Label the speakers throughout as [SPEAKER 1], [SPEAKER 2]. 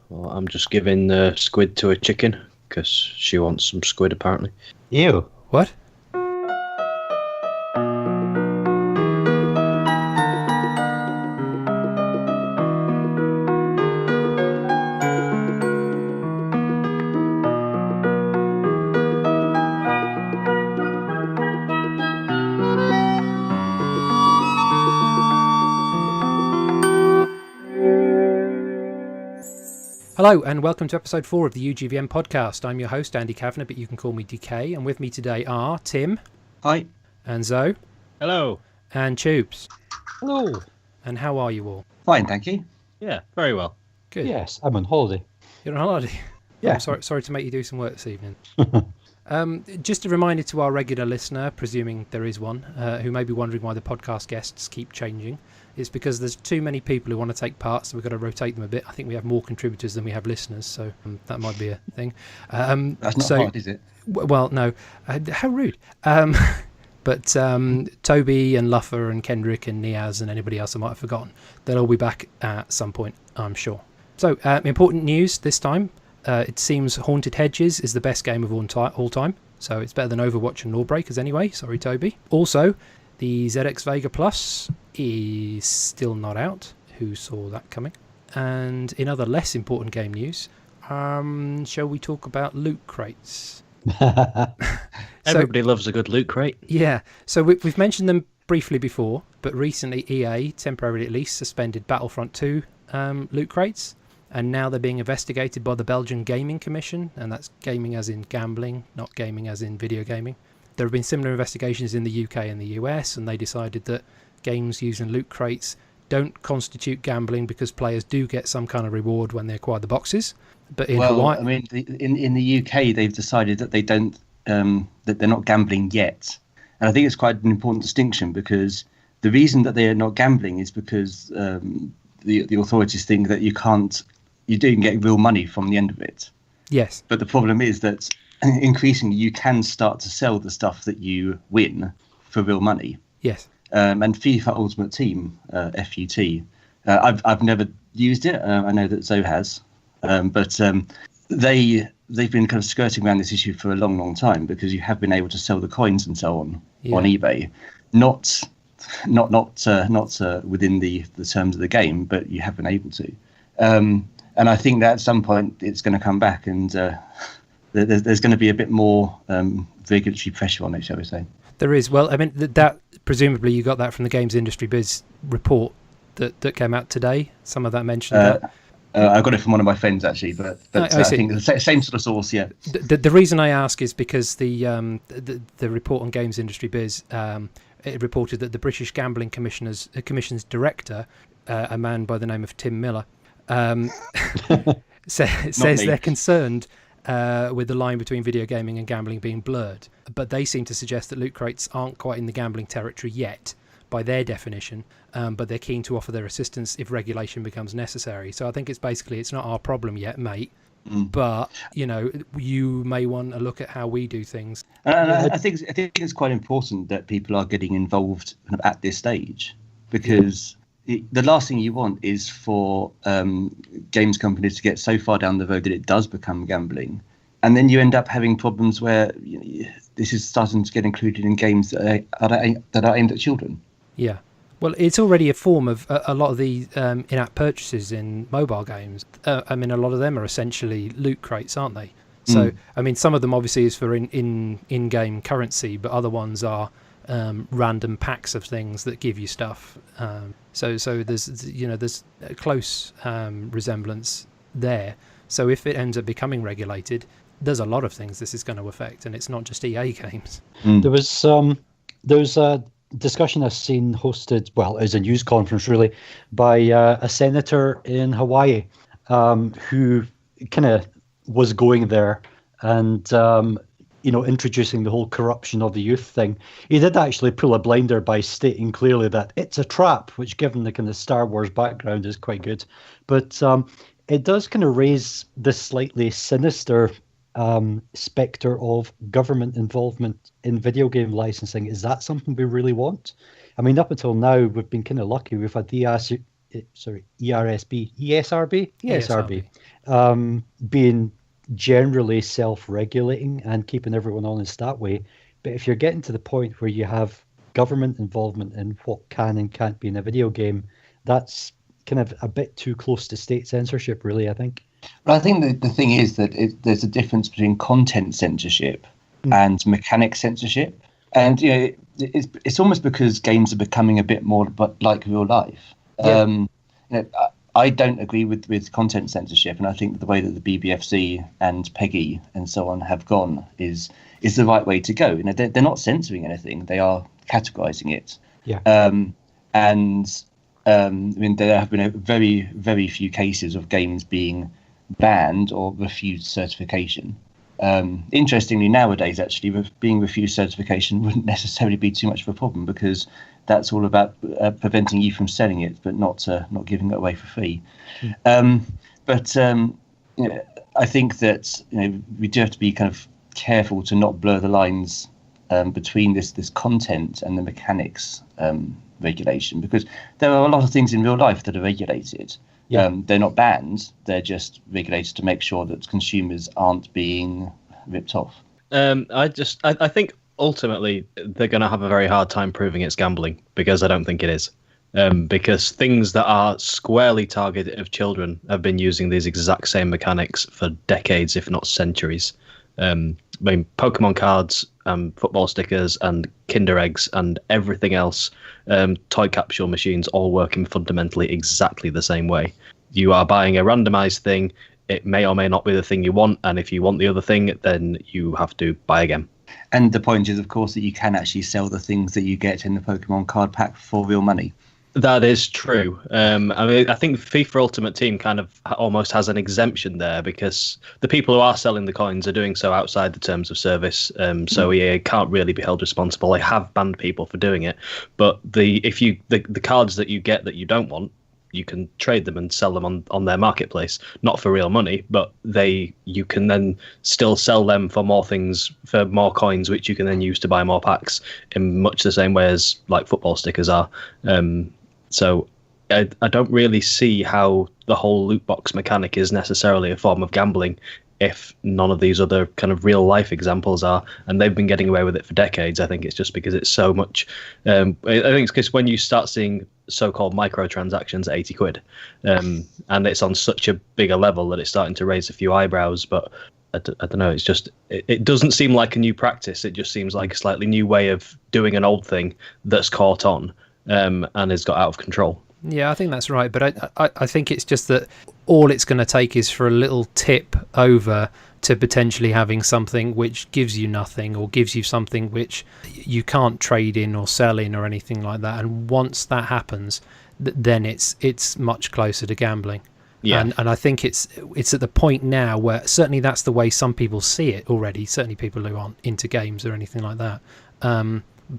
[SPEAKER 1] Well, I'm just giving the squid to a chicken because she wants some squid, apparently.
[SPEAKER 2] Ew.
[SPEAKER 3] What? Hello and welcome to episode 4 of the ugvm podcast. I'm your host Andy Kavanagh, but you can call me deKay, and with me today are Tim.
[SPEAKER 4] Hi.
[SPEAKER 3] And Zoe.
[SPEAKER 5] Hello.
[SPEAKER 3] And Choobs.
[SPEAKER 2] Hello.
[SPEAKER 3] And how are you all?
[SPEAKER 4] Fine, thank you.
[SPEAKER 5] Yeah, very well.
[SPEAKER 3] Good.
[SPEAKER 2] Yes, I'm on holiday.
[SPEAKER 3] You're on holiday?
[SPEAKER 2] Yeah.
[SPEAKER 3] I'm sorry to make you do some work this evening. Just a reminder to our regular listener, presuming there is one, who may be wondering why the podcast guests keep changing. It's because there's too many people who want to take part, so we've got to rotate them a bit. I think we have more contributors than we have listeners, so that might be a thing.
[SPEAKER 4] That's not hard, is it?
[SPEAKER 3] Well, no. How rude. But Toby and Luffer and Kendrick and Niaz and anybody else I might have forgotten, they'll all be back at some point, I'm sure. So, important news this time. It seems Haunted Hedges is the best game of all time, so it's better than Overwatch and Lawbreakers anyway. Sorry, Toby. Also, the ZX Vega Plus is still not out. Who saw that coming? And in other less important game news, shall we talk about loot crates?
[SPEAKER 1] Everybody loves a good loot crate.
[SPEAKER 3] Yeah, so we've mentioned them briefly before, but recently EA, temporarily at least, suspended Battlefront 2 loot crates, and now they're being investigated by the Belgian Gaming Commission, and that's gaming as in gambling, not gaming as in video gaming. There have been similar investigations in the UK and the US, and they decided that games using loot crates don't constitute gambling because players do get some kind of reward when they acquire the boxes. But in Hawaii,
[SPEAKER 4] I mean, in the UK, they've decided that they don't, that they're not gambling yet, and I think it's quite an important distinction because the reason that they are not gambling is because the authorities think that you don't get real money from the end of it.
[SPEAKER 3] Yes.
[SPEAKER 4] But the problem is that increasingly you can start to sell the stuff that you win for real money.
[SPEAKER 3] Yes.
[SPEAKER 4] And FIFA Ultimate Team, FUT, I've never used it. I know that Zoe has, but they've been kind of skirting around this issue for a long, long time because you have been able to sell the coins and so on eBay, not within the terms of the game, but you have been able to. And I think that at some point it's going to come back, and there's going to be a bit more regulatory pressure on it, shall we say?
[SPEAKER 3] There is. Well, I mean, that presumably you got that from the Games Industry Biz report that came out today. Some of that mentioned that.
[SPEAKER 4] I got it from one of my friends actually, but I think the same sort of source. Yeah.
[SPEAKER 3] The reason I ask is because the report on Games Industry Biz it reported that the British Gambling Commission's director, a man by the name of Tim Miller, says they're concerned with the line between video gaming and gambling being blurred, but they seem to suggest that loot crates aren't quite in the gambling territory yet by their definition, but they're keen to offer their assistance if regulation becomes necessary. So I think it's not our problem yet, mate, but you may want to look at how we do things.
[SPEAKER 4] I think it's quite important that people are getting involved at this stage, because the last thing you want is for games companies to get so far down the road that it does become gambling, and then you end up having problems where this is starting to get included in games that are aimed at children. Yeah.
[SPEAKER 3] Well, it's already a form of a lot of the in-app purchases in mobile games. I mean, a lot of them are essentially loot crates, aren't they? So, I mean, some of them obviously is for in-game currency, but other ones are random packs of things that give you stuff. So there's a close resemblance there. So if it ends up becoming regulated, there's a lot of things this is going to affect, and it's not just EA games.
[SPEAKER 2] There was a discussion I've seen hosted, well, it was a news conference really, by a senator in Hawaii who kind of was going there and introducing the whole corruption of the youth thing. He did actually pull a blinder by stating clearly that it's a trap, which given the kind of Star Wars background is quite good. But it does kind of raise this slightly sinister spectre of government involvement in video game licensing. Is that something we really want? I mean, up until now, we've been kind of lucky. We've had ESRB, being generally self-regulating and keeping everyone honest that way. But if you're getting to the point where you have government involvement in what can and can't be in a video game, that's kind of a bit too close to state censorship, really, I think.
[SPEAKER 4] But I think the thing is that there's a difference between content censorship and mechanic censorship. And it's almost because games are becoming a bit more like real life. Yeah. I don't agree with content censorship, and I think the way that the BBFC and PEGI and so on have gone is the right way to go. They're not censoring anything; they are categorizing it.
[SPEAKER 2] Yeah.
[SPEAKER 4] There have been very, very few cases of games being banned or refused certification. Interestingly, nowadays, actually, being refused certification wouldn't necessarily be too much of a problem, because that's all about preventing you from selling it, but not giving it away for free. I think that we do have to be kind of careful to not blur the lines between this content and the mechanics regulation, because there are a lot of things in real life that are regulated. Yeah. They're not banned; they're just regulated to make sure that consumers aren't being ripped off.
[SPEAKER 1] I think ultimately they're going to have a very hard time proving it's gambling, because I don't think it is. Because things that are squarely targeted of children have been using these exact same mechanics for decades, if not centuries. Pokemon cards, football stickers, and Kinder eggs, and everything else, toy capsule machines, all working fundamentally exactly the same way. You are buying a randomized thing. It may or may not be the thing you want, and if you want the other thing, then you have to buy again.
[SPEAKER 4] And the point is, of course, that you can actually sell the things that you get in the Pokemon card pack for real money.
[SPEAKER 1] That is true. I think FIFA Ultimate Team kind of almost has an exemption there, because the people who are selling the coins are doing so outside the terms of service. So EA can't really be held responsible. They have banned people for doing it, but the cards that you get that you don't want, you can trade them and sell them on their marketplace, not for real money, but you can then still sell them for more things, for more coins, which you can then use to buy more packs in much the same way as like football stickers are. So I don't really see how the whole loot box mechanic is necessarily a form of gambling if none of these other kind of real life examples are, and they've been getting away with it for decades. I think it's just because it's so much. I think it's because when you start seeing so-called microtransactions at 80 quid, and it's on such a bigger level that it's starting to raise a few eyebrows. But I don't know. It's just it doesn't seem like a new practice. It just seems like a slightly new way of doing an old thing that's caught on. And has got out of control.
[SPEAKER 3] Yeah, I think that's right. But I think it's just that all it's going to take is for a little tip over to potentially having something which gives you nothing, or gives you something which you can't trade in or sell in or anything like that. And once that happens, then it's much closer to gambling. Yeah. And I think it's at the point now where certainly that's the way some people see it already. Certainly people who aren't into games or anything like that.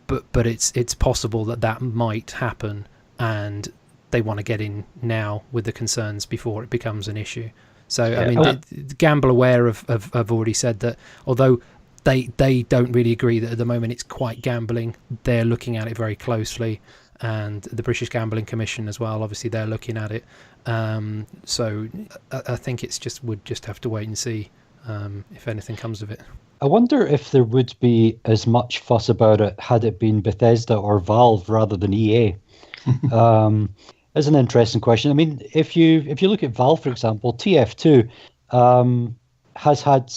[SPEAKER 3] But it's possible that might happen, and they want to get in now with the concerns before it becomes an issue. So yeah. I mean, the Gamble Aware have already said that although they don't really agree that at the moment it's quite gambling, they're looking at it very closely, and the British Gambling Commission as well. Obviously, they're looking at it. So I think would just have to wait and see if anything comes of it.
[SPEAKER 2] I wonder if there would be as much fuss about it had it been Bethesda or Valve rather than EA. That's an interesting question. I mean, if you look at Valve, for example, TF2 has had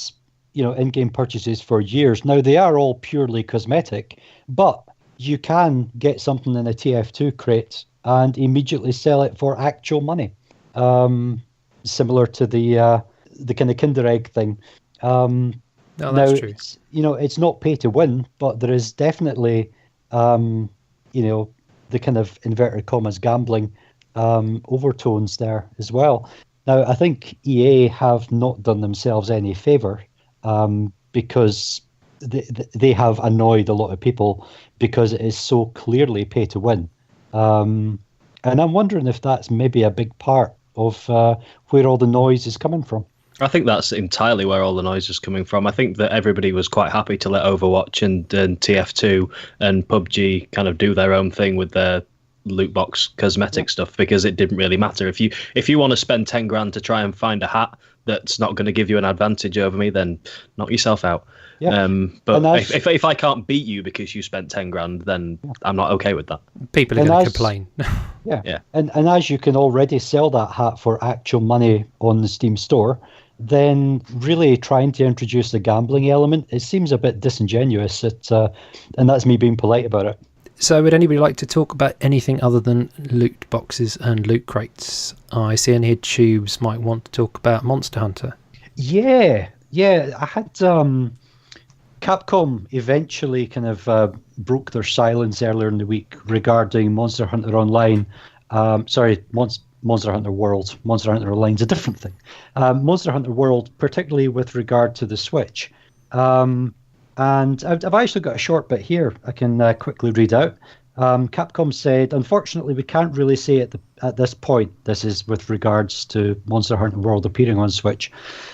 [SPEAKER 2] in-game purchases for years. Now they are all purely cosmetic, but you can get something in a TF2 crate and immediately sell it for actual money, similar to the kind of Kinder Egg thing.
[SPEAKER 3] No, that's true.
[SPEAKER 2] It's not pay to win, but there is definitely, the kind of inverted commas gambling overtones there as well. Now, I think EA have not done themselves any favor because they have annoyed a lot of people because it is so clearly pay to win. And I'm wondering if that's maybe a big part of where all the noise is coming from.
[SPEAKER 1] I think that's entirely where all the noise is coming from. I think that everybody was quite happy to let Overwatch and TF2 and PUBG kind of do their own thing with their loot box cosmetic stuff, because it didn't really matter. If you want to spend 10 grand to try and find a hat that's not going to give you an advantage over me, then knock yourself out.
[SPEAKER 2] Yeah.
[SPEAKER 1] But if I can't beat you because you spent 10 grand, then I'm not okay with that.
[SPEAKER 3] People are going to complain.
[SPEAKER 2] Yeah. And as you can already sell that hat for actual money on the Steam store, then really trying to introduce the gambling element, it seems a bit disingenuous. And that's me being polite about it.
[SPEAKER 3] So would anybody like to talk about anything other than loot boxes and loot crates? I see in here Choobs might want to talk about Monster Hunter.
[SPEAKER 2] Yeah. I had Capcom eventually kind of broke their silence earlier in the week regarding Monster Hunter Online. Monster Hunter World. Monster Hunter Online is a different thing. Monster Hunter World, particularly with regard to the Switch. And I've actually got a short bit here I can quickly read out. Capcom said, unfortunately, we can't really say at this point, this is with regards to Monster Hunter World appearing on Switch,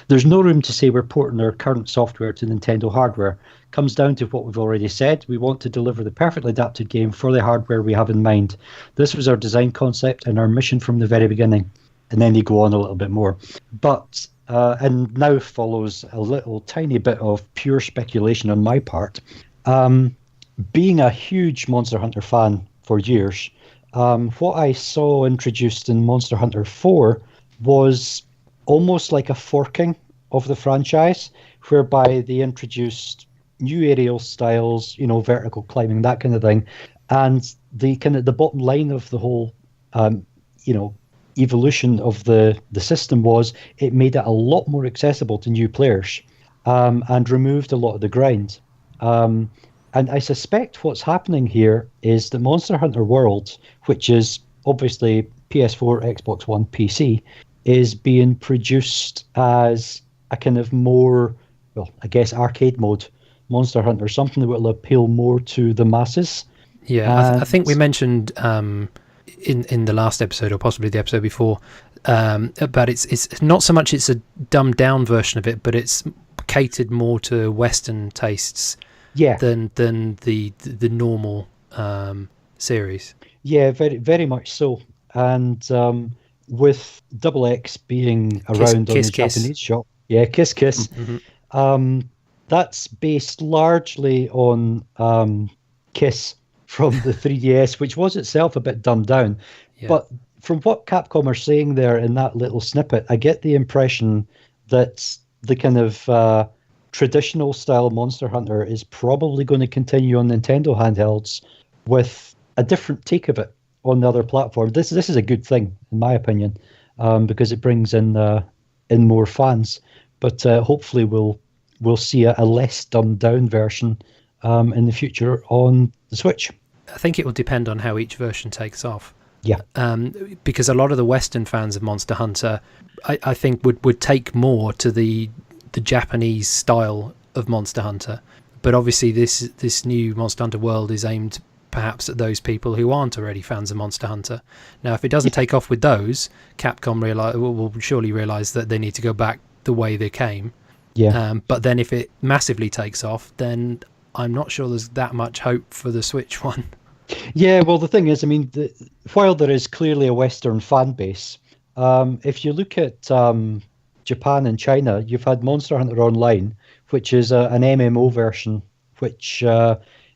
[SPEAKER 2] there's no room to say we're porting our current software to Nintendo hardware. Comes down to what we've already said. We want to deliver the perfectly adapted game for the hardware we have in mind. This was our design concept and our mission from the very beginning. And then they go on a little bit more. But and now follows a little tiny bit of pure speculation on my part. Being a huge Monster Hunter fan for years, what I saw introduced in Monster Hunter 4 was almost like a forking of the franchise, whereby they introduced new aerial styles, vertical climbing, that kind of thing. And the bottom line of the whole, evolution of the system was it made it a lot more accessible to new players, and removed a lot of the grind. And I suspect what's happening here is that Monster Hunter World, which is obviously PS4, Xbox One, PC, is being produced as a kind of more, arcade mode Monster Hunter, something that will appeal more to the masses.
[SPEAKER 3] Yeah, I think we mentioned in the last episode, or possibly the episode before, but it's not so much it's a dumbed down version of it, but it's catered more to Western tastes than the normal series. Yeah,
[SPEAKER 2] very very much so. And with Double X being around on the Japanese shop, Kiss. Mm-hmm. That's based largely on Kiss from the 3DS, which was itself a bit dumbed down. Yeah. But from what Capcom are saying there in that little snippet, I get the impression that the kind of traditional style Monster Hunter is probably going to continue on Nintendo handhelds with a different take of it on the other platform. This is a good thing, in my opinion, because it brings in more fans. But hopefully we'll see a less dumbed down version in the future on the Switch.
[SPEAKER 3] I think it will depend on how each version takes off.
[SPEAKER 2] Yeah.
[SPEAKER 3] Because a lot of the Western fans of Monster Hunter, I think would take more to the Japanese style of Monster Hunter. But obviously this new Monster Hunter World is aimed perhaps at those people who aren't already fans of Monster Hunter. Now, if it doesn't take off with those, Capcom will surely realise that they need to go back the way they came.
[SPEAKER 2] Yeah.
[SPEAKER 3] But then if it massively takes off, then I'm not sure there's that much hope for the Switch one.
[SPEAKER 2] Yeah, well, the thing is, I mean, while there is clearly a Western fan base, if you look at Japan and China, you've had Monster Hunter Online, which is an MMO version, which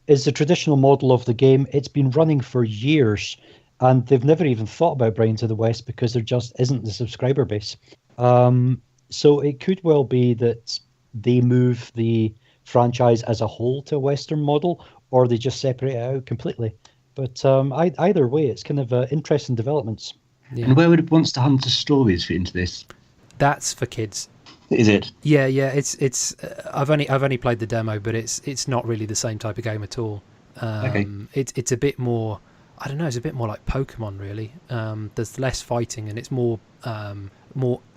[SPEAKER 2] is the traditional model of the game. It's been running for years, and they've never even thought about bringing to the West because there just isn't the subscriber base. So it could well be that they move the franchise as a whole to a Western model, or they just separate it out completely. But either way, it's kind of interesting developments.
[SPEAKER 4] Yeah. And where would Monster Hunter Stories fit into this?
[SPEAKER 3] That's for kids.
[SPEAKER 4] Is it?
[SPEAKER 3] Yeah. It's. I've only played the demo, but it's not really the same type of game at all.
[SPEAKER 4] Okay.
[SPEAKER 3] It's a bit more. I don't know. It's a bit more like Pokemon, really. There's less fighting, and it's more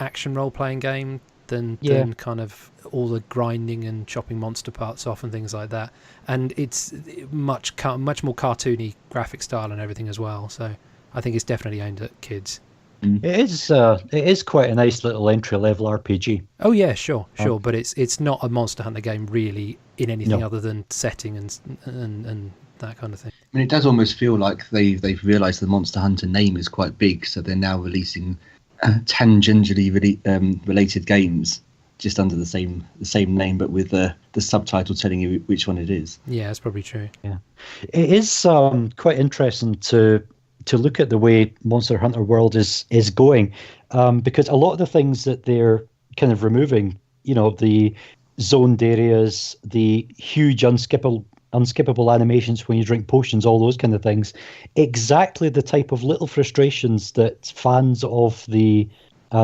[SPEAKER 3] action role playing game than kind of all the grinding and chopping monster parts off and things like that. And it's much more cartoony graphic style and everything as well. So I think it's definitely aimed at kids.
[SPEAKER 2] It is quite a nice little entry level RPG.
[SPEAKER 3] Oh yeah, sure. But it's not a Monster Hunter game really in anything other than setting and that kind of thing.
[SPEAKER 4] I mean, it does almost feel like they've realised the Monster Hunter name is quite big, so they're now releasing tangentially related games just under the same name, but with the subtitle telling you which one it is.
[SPEAKER 3] Yeah, that's probably true.
[SPEAKER 2] Yeah, it is quite interesting to look at the way Monster Hunter World is going, because a lot of the things that they're kind of removing, the zoned areas, the huge unskippable animations when you drink potions, all those kind of things, exactly the type of little frustrations that fans of the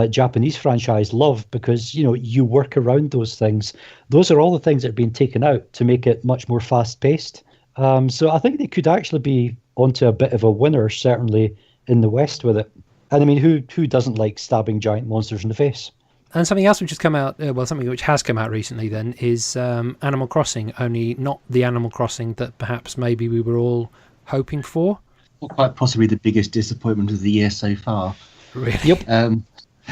[SPEAKER 2] Japanese franchise love, because you work around those things. Those are all the things that are being taken out to make it much more fast-paced. So I think they could actually be onto a bit of a winner, certainly in the West with it. And I mean, who doesn't like stabbing giant monsters in the face?
[SPEAKER 3] And something else which has come out, something which has come out recently then, is Animal Crossing, only not the Animal Crossing that perhaps maybe we were all hoping for.
[SPEAKER 4] Quite possibly the biggest disappointment of the year so far.
[SPEAKER 3] Really?
[SPEAKER 2] Yep.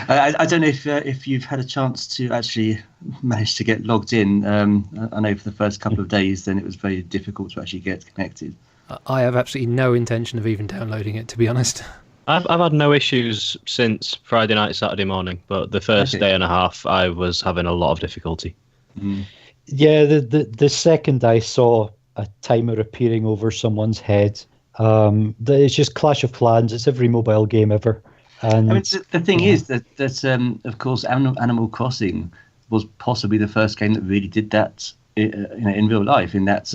[SPEAKER 4] I don't know if you've had a chance to actually manage to get logged in. I know for the first couple of days, then it was very difficult to actually get connected.
[SPEAKER 3] I have absolutely no intention of even downloading it, to be honest.
[SPEAKER 1] I've had no issues since Friday night, Saturday morning, but the first day and a half, I was having a lot of difficulty.
[SPEAKER 4] Mm.
[SPEAKER 2] Yeah, the second I saw a timer appearing over someone's head, it's just Clash of Clans. It's every mobile game ever. And
[SPEAKER 4] I mean, the thing is that of course, Animal Crossing was possibly the first game that really did that in real life. In that,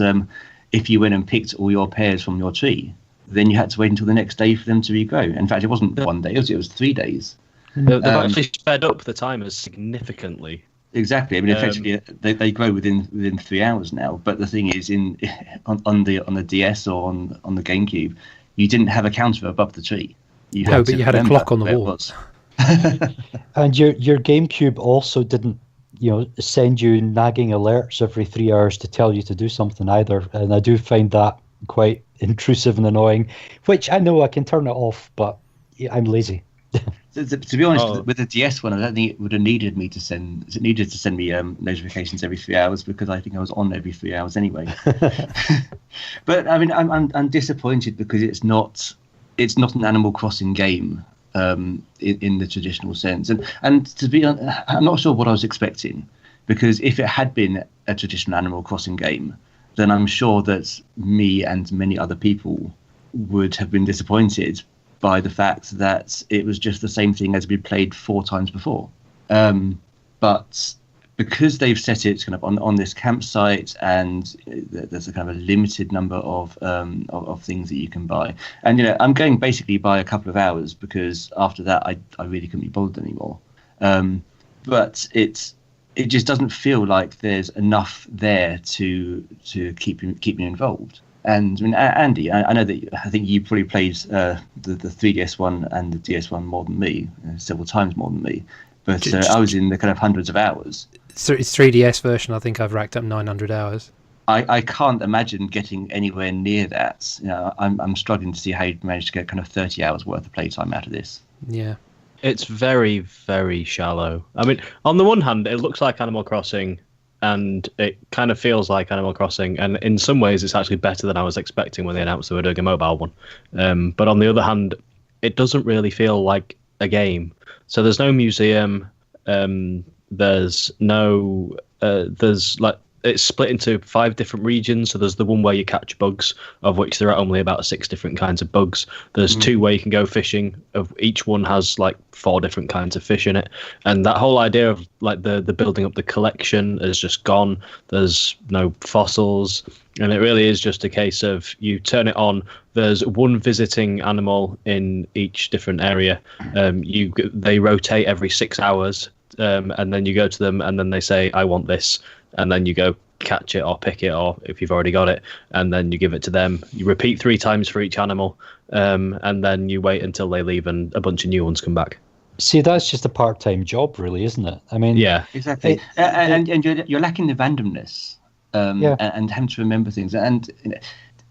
[SPEAKER 4] if you went and picked all your pears from your tree, then you had to wait until the next day for them to regrow. In fact, it wasn't one day; it was 3 days.
[SPEAKER 1] They've actually sped up the timers significantly.
[SPEAKER 4] Exactly. I mean, effectively, they grow within 3 hours now. But the thing is, on the DS or on the GameCube, you didn't have a counter above the tree.
[SPEAKER 3] You had a clock on the wall.
[SPEAKER 2] And your GameCube also didn't, send you nagging alerts every 3 hours to tell you to do something either. And I do find that quite intrusive and annoying, which I know I can turn it off, but I'm lazy.
[SPEAKER 4] To be honest, with the DS one, I don't think it would have needed me to send. It needed to send me notifications every 3 hours, because I think I was on every 3 hours anyway. But I mean, I'm disappointed because it's not an Animal Crossing game in the traditional sense, and to be honest, I'm not sure what I was expecting, because if it had been a traditional Animal Crossing game, then I'm sure that me and many other people would have been disappointed by the fact that it was just the same thing as we'd played 4 times before. But because they've set it kind of on this campsite, and there's a kind of a limited number of things that you can buy, and I'm going basically by a couple of hours, because after that I really couldn't be bothered anymore. But it just doesn't feel like there's enough there to keep me involved. And I mean, Andy, I know that I think you probably played the 3DS one and the DS one more than me, several times more than me. But I was in the kind of hundreds of hours.
[SPEAKER 3] So it's 3DS version. I think I've racked up 900 hours.
[SPEAKER 4] I can't imagine getting anywhere near that. I'm struggling to see how you'd manage to get kind of 30 hours worth of playtime out of this.
[SPEAKER 3] Yeah.
[SPEAKER 1] It's very, very shallow. I mean, on the one hand, it looks like Animal Crossing, and it kind of feels like Animal Crossing, and in some ways it's actually better than I was expecting when they announced they were doing a mobile one. But on the other hand, it doesn't really feel like a game. So there's no museum, there's like, it's split into 5 different regions. So there's the one where you catch bugs, of which there are only about 6 different kinds of bugs. There's 2 where you can go fishing. Of each one has like 4 different kinds of fish in it. And that whole idea of like the building up the collection is just gone. There's no fossils, and it really is just a case of you turn it on. There's 1 visiting animal in each different area. They rotate every 6 hours. And then you go to them, and then they say, I want this, and then you go catch it or pick it, or if you've already got it, and then you give it to them. You repeat 3 times for each animal, and then you wait until they leave and a bunch of new ones come back.
[SPEAKER 2] See, that's just a part-time job, really, isn't it? I mean,
[SPEAKER 1] yeah,
[SPEAKER 4] exactly. And you're lacking the randomness, and having to remember things. And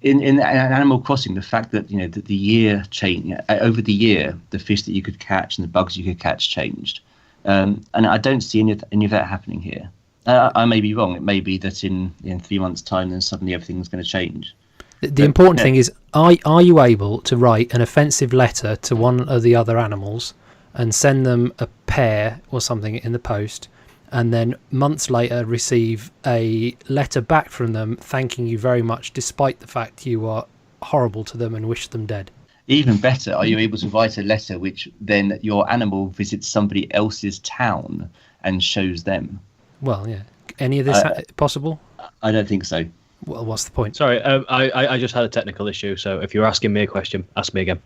[SPEAKER 4] in Animal Crossing, the fact that that the year changed over the year, the fish that you could catch and the bugs you could catch changed. And I don't see any of that happening here. I may be wrong. It may be that in 3 months' time, then suddenly everything's going to change.
[SPEAKER 3] The important thing is, are you able to write an offensive letter to one of the other animals and send them a pear or something in the post, and then months later receive a letter back from them thanking you very much, despite the fact you are horrible to them and wish them dead?
[SPEAKER 4] Even better, are you able to write a letter which then your animal visits somebody else's town and shows them?
[SPEAKER 3] Well, yeah. Any of this possible?
[SPEAKER 4] I don't think so.
[SPEAKER 3] Well, what's the point?
[SPEAKER 1] Sorry, I just had a technical issue, so if you're asking me a question, ask me again.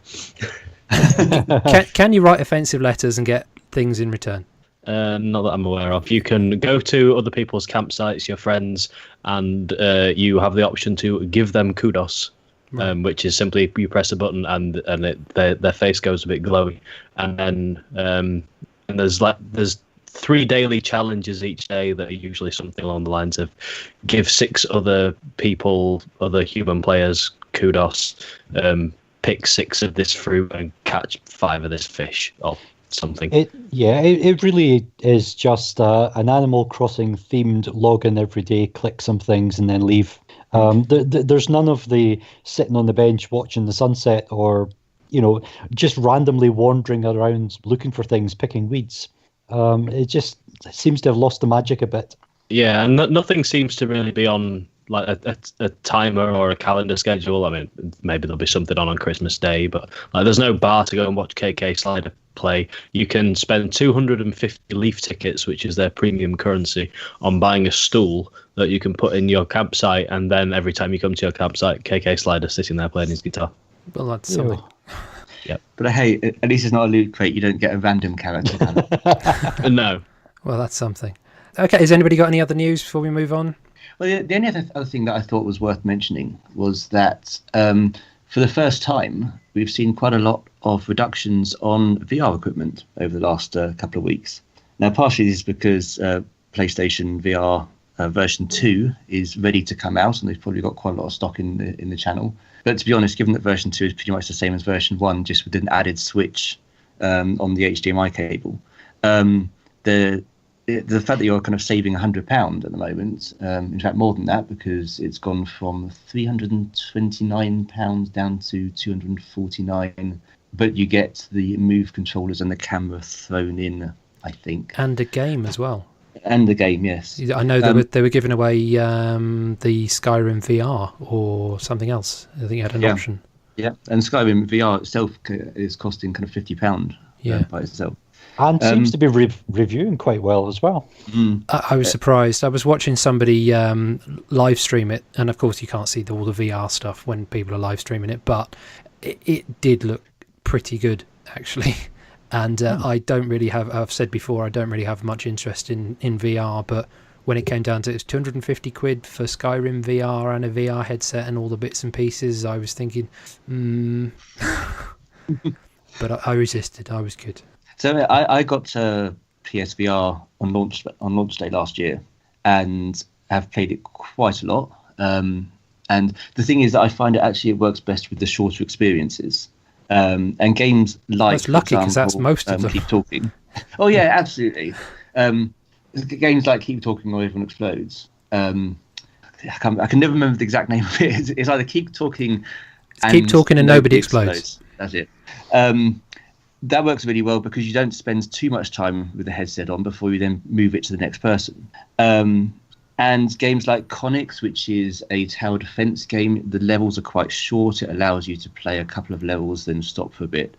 [SPEAKER 3] Can you write offensive letters and get things in return?
[SPEAKER 1] Not that I'm aware of. You can go to other people's campsites, your friends, and you have the option to give them kudos, which is simply you press a button and their face goes a bit glowy, and then and there's 3 daily challenges each day that are usually something along the lines of give 6 other people, other human players, kudos, pick 6 of this fruit and catch 5 of this fish or something.
[SPEAKER 2] It really is just an Animal Crossing themed login every day, click some things and then leave. There's none of the sitting on the bench watching the sunset or, just randomly wandering around looking for things, picking weeds. It just seems to have lost the magic a bit.
[SPEAKER 1] Yeah, and nothing seems to really be on like a timer or a calendar schedule. I mean, maybe there'll be something on Christmas Day, but there's no bar to go and watch KK Slider play. You can spend 250 leaf tickets, which is their premium currency, on buying a stool that you can put in your campsite, and then every time you come to your campsite, KK Slider sitting there playing his guitar.
[SPEAKER 3] Well, that's something.
[SPEAKER 1] Yep.
[SPEAKER 4] But hey, at least it's not a loot crate. You don't get a random character.
[SPEAKER 1] No.
[SPEAKER 3] Well, that's something. Okay, has anybody got any other news before we move on?
[SPEAKER 4] Well, the only other thing that I thought was worth mentioning was that for the first time, we've seen quite a lot of reductions on VR equipment over the last couple of weeks. Now, partially this is because PlayStation VR version 2 is ready to come out, and they've probably got quite a lot of stock in the channel. But to be honest, given that version 2 is pretty much the same as version 1, just with an added switch on the HDMI cable, the fact that you're kind of saving £100 at the moment, in fact more than that, because it's gone from £329 down to £249, but you get the Move controllers and the camera thrown in, I think.
[SPEAKER 3] And a game as well.
[SPEAKER 4] And the game, yes.
[SPEAKER 3] I know they were giving away the Skyrim VR or something else. I think you had an option. Yeah,
[SPEAKER 4] and Skyrim VR itself is costing kind of £50 by itself.
[SPEAKER 2] And seems to be reviewing quite well as well.
[SPEAKER 3] I was surprised. I was watching somebody live stream it, and of course you can't see all the VR stuff when people are live streaming it, but it did look pretty good, actually. And I don't really have, I've said before, I don't really have much interest in VR, but when it came down to it, was 250 quid for Skyrim VR and a VR headset and all the bits and pieces, I was thinking, but I resisted. I was good.
[SPEAKER 4] So I got PSVR on launch day last year, and have played it quite a lot. And the thing is that I find it works best with the shorter experiences. And games like,
[SPEAKER 3] that's lucky because that's most of them.
[SPEAKER 4] Keep Talking. Oh yeah, absolutely. Games like Keep Talking or Everyone Explodes. I can never remember the exact name of it. It's either Keep Talking.
[SPEAKER 3] Keep Talking and Nobody Explodes.
[SPEAKER 4] That's it. That works really well because you don't spend too much time with the headset on before you then move it to the next person. And games like Connix, which is a tower defense game, the levels are quite short. It allows you to play a couple of levels, then stop for a bit.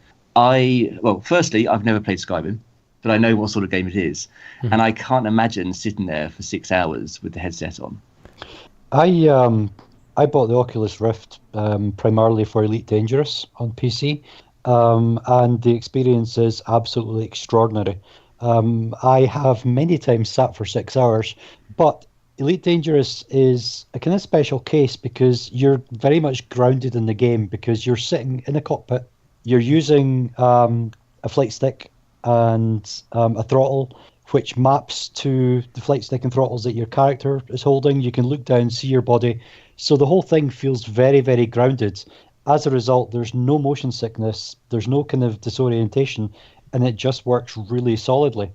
[SPEAKER 4] Firstly, I've never played Skyrim, but I know what sort of game it is. Mm-hmm. And I can't imagine sitting there for 6 hours with the headset on.
[SPEAKER 2] I bought the Oculus Rift primarily for Elite Dangerous on PC. And the experience is absolutely extraordinary. I have many times sat for 6 hours, but Elite Dangerous is a kind of special case because you're very much grounded in the game because you're sitting in a cockpit, you're using a flight stick and a throttle, which maps to the flight stick and throttles that your character is holding. You can look down, see your body. So the whole thing feels very, very grounded. As a result, there's no motion sickness, there's no kind of disorientation, and it just works really solidly.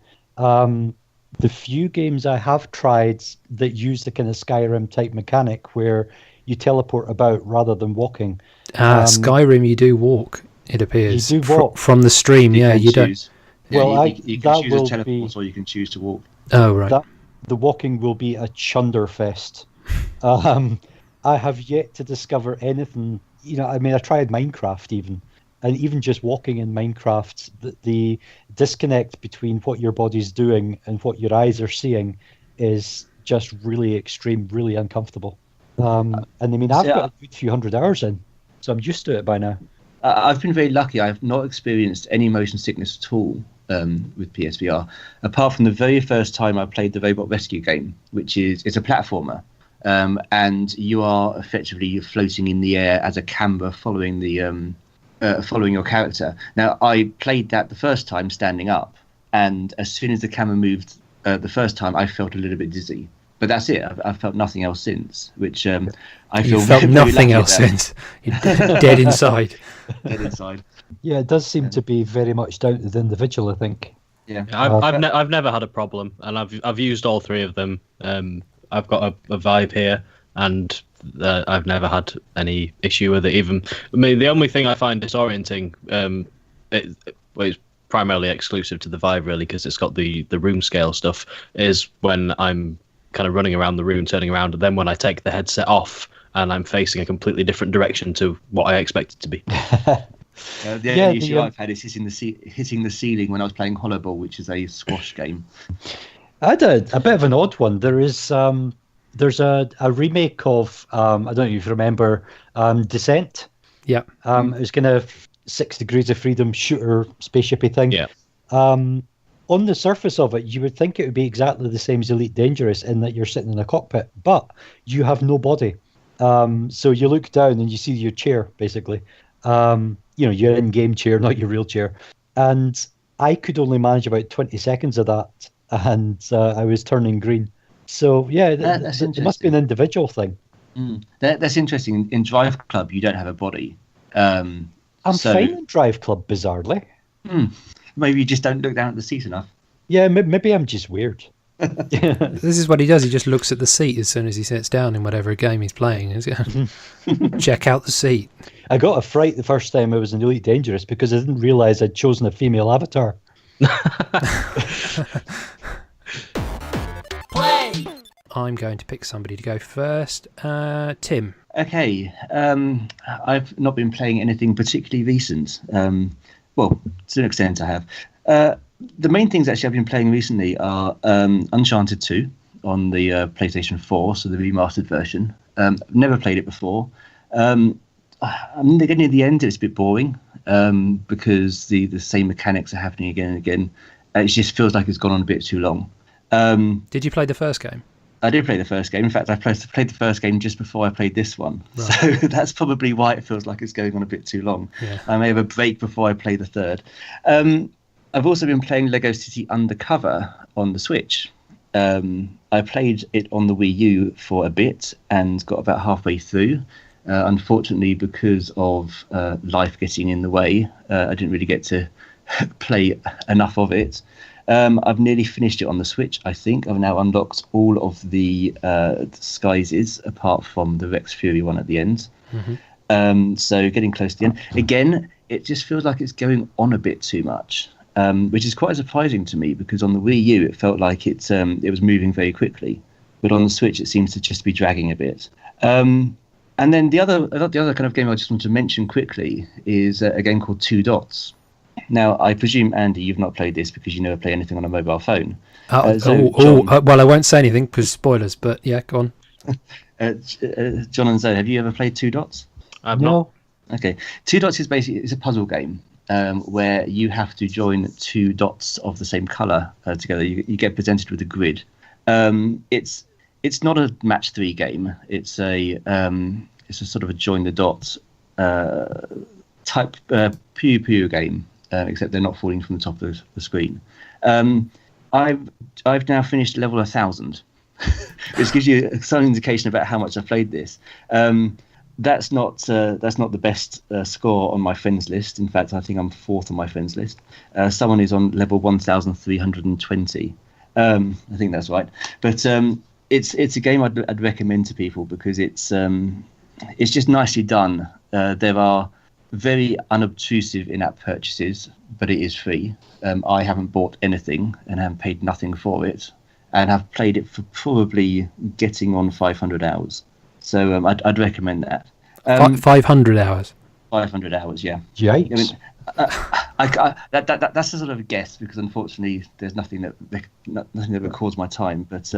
[SPEAKER 2] The few games I have tried that use the kind of Skyrim type mechanic where you teleport about rather than walking.
[SPEAKER 3] Skyrim, you do walk. It appears
[SPEAKER 2] you do walk.
[SPEAKER 3] from the stream. You don't.
[SPEAKER 4] Choose. Yeah,
[SPEAKER 2] Well,
[SPEAKER 4] you can choose to teleport, or you can choose to walk.
[SPEAKER 3] Oh right.
[SPEAKER 2] The walking will be a chunder fest. I have yet to discover anything. I mean, I tried Minecraft even, and even just walking in Minecraft, the disconnect between what your body's doing and what your eyes are seeing is just really extreme, really uncomfortable. And I mean, I've got a good few hundred hours in, so I'm used to it by now.
[SPEAKER 4] I've been very lucky. I've not experienced any motion sickness at all with PSVR, apart from the very first time I played the Robot Rescue game, which is a platformer, and you are effectively floating in the air as a camera following following your character. Now, I played that the first time standing up, and as soon as the camera moved the first time, I felt a little bit dizzy. But that's it. I've felt nothing else since, which I feel.
[SPEAKER 3] You felt nothing else since. You're dead inside.
[SPEAKER 4] Dead inside.
[SPEAKER 2] Yeah, it does seem to be very much down to the individual, I think.
[SPEAKER 4] Yeah,
[SPEAKER 1] I've never had a problem, and I've used all three of them. I've got a Vibe here, and I've never had any issue with it. Even the only thing I find disorienting, it's primarily exclusive to the Vive really, because it's got the room scale stuff, is when I'm kind of running around the room, turning around, and then when I take the headset off and I'm facing a completely different direction to what I expect it to be.
[SPEAKER 4] The only issue I've had is hitting the ceiling when I was playing Hollow Ball, which is a squash game.
[SPEAKER 2] I had a bit of an odd one. There's a remake of I don't know if you remember Descent.
[SPEAKER 3] Yeah.
[SPEAKER 2] It was kind of 6 Degrees of Freedom shooter spaceshipy thing.
[SPEAKER 1] Yeah.
[SPEAKER 2] On the surface of it, you would think it would be exactly the same as Elite Dangerous in that you're sitting in a cockpit, but you have no body. So you look down and you see your chair, basically. Your in-game chair, not your real chair. And I could only manage about 20 seconds of that, and I was turning green. So, yeah, it must be an individual thing.
[SPEAKER 4] That's interesting. In Drive Club, you don't have a body.
[SPEAKER 2] I'm fine in Drive Club, bizarrely.
[SPEAKER 4] Maybe you just don't look down at the seat enough.
[SPEAKER 2] Yeah, maybe I'm just weird.
[SPEAKER 3] This is what he does. He just looks at the seat as soon as he sits down in whatever game he's playing. Check out the seat.
[SPEAKER 2] I got a fright the first time I was in Elite Dangerous because I didn't realise I'd chosen a female avatar.
[SPEAKER 3] Play. I'm going to pick somebody to go first. Tim.
[SPEAKER 4] Okay. I've not been playing anything particularly recent. Well, to an extent I have. The main things actually I've been playing recently are Uncharted 2 on the PlayStation 4, so the remastered version. Never played it before. I'm getting near the end. It's a bit boring because the same mechanics are happening again and again. It just feels like it's gone on a bit too long.
[SPEAKER 3] Did you play the first game?
[SPEAKER 4] I did play the first game. In fact, I played the first game just before I played this one. Right. So that's probably why it feels like it's going on a bit too long. Yeah. I may have a break before I play the third. I've also been playing Lego City Undercover on the Switch. I played it on the Wii U for a bit and got about halfway through. Unfortunately, because of life getting in the way, I didn't really get to play enough of it. I've nearly finished it on the Switch, I think. I've now unlocked all of the disguises, apart from the Rex Fury one at the end. Mm-hmm. So getting close to the end. Again, it just feels like it's going on a bit too much, which is quite surprising to me, because on the Wii U, it felt like it was moving very quickly. But on the Switch, it seems to just be dragging a bit. And then the other kind of game I just want to mention quickly is a game called Two Dots. Now, I presume, Andy, you've not played this because you never play anything on a mobile phone.
[SPEAKER 3] Well, I won't say anything because spoilers, but yeah, go on.
[SPEAKER 4] John and Zoe, have you ever played Two Dots?
[SPEAKER 1] I've not.
[SPEAKER 4] Okay. Two Dots is basically a puzzle game where you have to join two dots of the same colour together. You get presented with a grid. It's not a match 3 game. It's a sort of a join the dots type Puyo game. Except they're not falling from the top of the screen. I've now finished level 1000, which gives you some indication about how much I played this. That's not the best score on my friends list. In fact, I think I'm 4th on my friends list. Someone is on level 1320. I think that's right. But it's a game I'd recommend to people because it's it's just nicely done. There are very unobtrusive in-app purchases, but it is free. I haven't bought anything and haven't paid nothing for it, and have played it for probably getting on 500 hours. So I'd recommend that.
[SPEAKER 3] 500 hours.
[SPEAKER 4] 500 hours, yeah.
[SPEAKER 2] Yikes.
[SPEAKER 4] I mean, that's a sort of a guess, because unfortunately there's nothing that records my time. But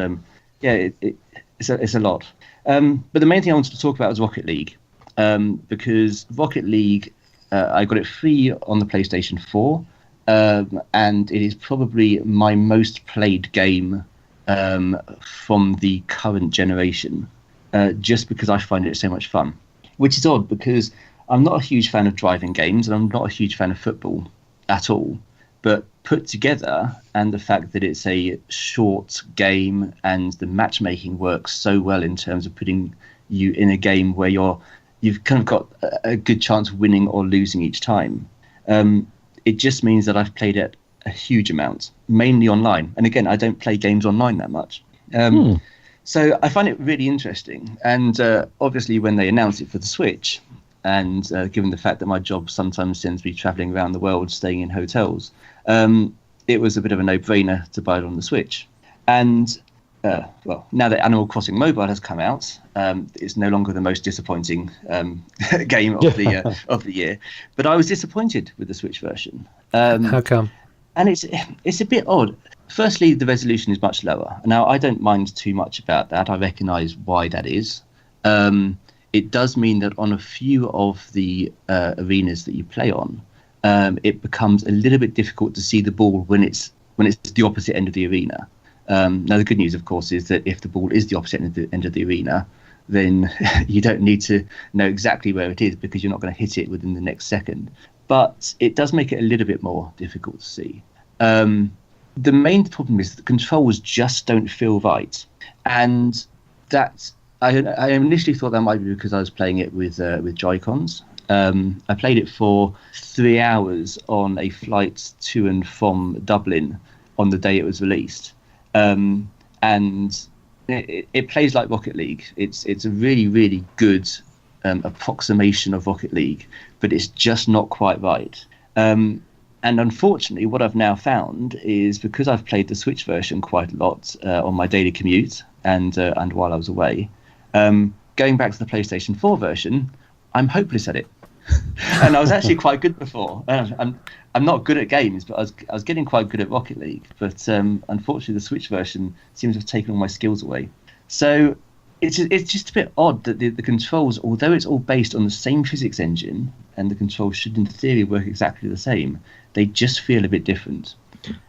[SPEAKER 4] it's a lot. But the main thing I wanted to talk about was Rocket League, because Rocket League, I got it free on the PlayStation 4, and it is probably my most played game from the current generation, just because I find it so much fun. Which is odd, because I'm not a huge fan of driving games, and I'm not a huge fan of football at all. But put together, and the fact that it's a short game and the matchmaking works so well in terms of putting you in a game where you've kind of got a good chance of winning or losing each time. It just means that I've played it a huge amount, mainly online. And again, I don't play games online that much. So I find it really interesting. And obviously when they announced it for the Switch, and given the fact that my job sometimes sends me traveling around the world, staying in hotels, it was a bit of a no-brainer to buy it on the Switch. And now that Animal Crossing Mobile has come out, it's no longer the most disappointing game of the year. But I was disappointed with the Switch version.
[SPEAKER 3] How come?
[SPEAKER 4] And it's a bit odd. Firstly, the resolution is much lower. Now, I don't mind too much about that. I recognise why that is. It does mean that on a few of the arenas that you play on, it becomes a little bit difficult to see the ball when it's the opposite end of the arena. Now, the good news, of course, is that if the ball is the opposite end of the arena, then you don't need to know exactly where it is, because you're not going to hit it within the next second. But it does make it a little bit more difficult to see. The main problem is that the controls just don't feel right. And that I initially thought that might be because I was playing it with Joy-Cons. I played it for 3 hours on a flight to and from Dublin on the day it was released. And it plays like Rocket League. It's a really, really good approximation of Rocket League, but it's just not quite right. And unfortunately, what I've now found is, because I've played the Switch version quite a lot on my daily commute and while I was away, going back to the PlayStation 4 version, I'm hopeless at it. And I was actually quite good before. I'm not good at games, but I was getting quite good at Rocket League. But unfortunately, the Switch version seems to have taken all my skills away. So it's just a bit odd that the controls, although it's all based on the same physics engine, and the controls should in theory work exactly the same, they just feel a bit different.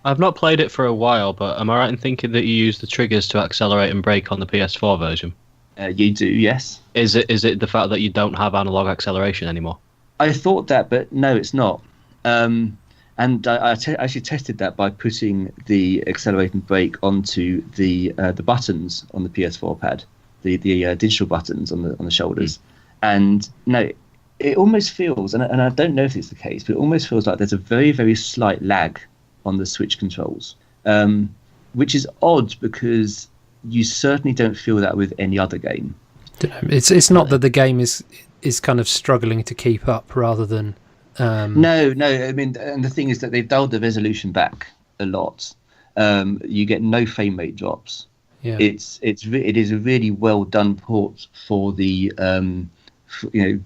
[SPEAKER 1] I've not played it for a while, but am I right in thinking that you use the triggers to accelerate and brake on the PS4 version?
[SPEAKER 4] You do, yes.
[SPEAKER 1] Is it the fact that you don't have analog acceleration anymore?
[SPEAKER 4] I thought that, but no, it's not. And I actually tested that by putting the accelerate and brake onto the buttons on the PS4 pad, the digital buttons on the shoulders. And no, it almost feels, and I don't know if it's the case, but it almost feels like there's a very, very slight lag on the Switch controls, which is odd, because you certainly don't feel that with any other game.
[SPEAKER 3] It's not that the game is kind of struggling to keep up, rather than
[SPEAKER 4] No. I mean, and the thing is that they've dialed the resolution back a lot. You get no frame rate drops.
[SPEAKER 3] Yeah.
[SPEAKER 4] It is a really well done port for the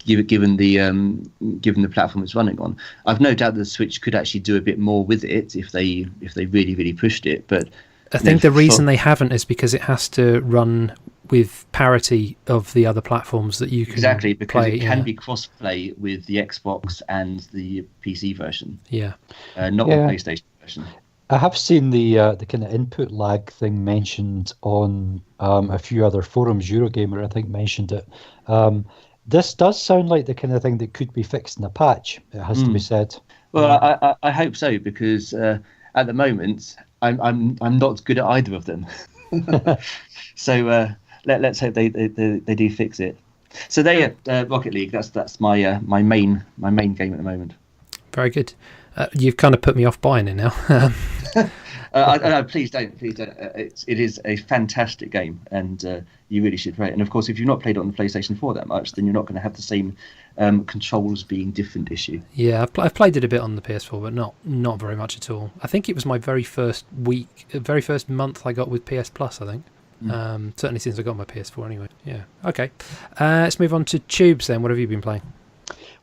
[SPEAKER 4] given the platform it's running on. I've no doubt that the Switch could actually do a bit more with it if they really, really pushed it. But
[SPEAKER 3] I think the reason they haven't is because it has to run with parity of the other platforms that you can
[SPEAKER 4] exactly, because
[SPEAKER 3] play,
[SPEAKER 4] it can be cross-play with the Xbox and the PC version.
[SPEAKER 3] Yeah,
[SPEAKER 4] not the PlayStation version.
[SPEAKER 2] I have seen the kind of input lag thing mentioned on a few other forums. Eurogamer, I think, mentioned it. This does sound like the kind of thing that could be fixed in a patch. It has to be said.
[SPEAKER 4] Well, I hope so, because at the moment I'm not good at either of them. So let's hope they do fix it. So Rocket League. That's my main game at the moment.
[SPEAKER 3] Very good. You've kind of put me off buying it now.
[SPEAKER 4] No, please don't. It is a fantastic game, and you really should play it. And of course, if you've not played it on the PlayStation 4 that much, then you're not going to have the same controls being different issue.
[SPEAKER 3] Yeah, I've played it a bit on the PS4, but not very much at all. I think it was my very first month I got with PS Plus, I think. Certainly since I got my PS4 anyway. Yeah. Okay. Let's move on to Choobs then. What have you been playing?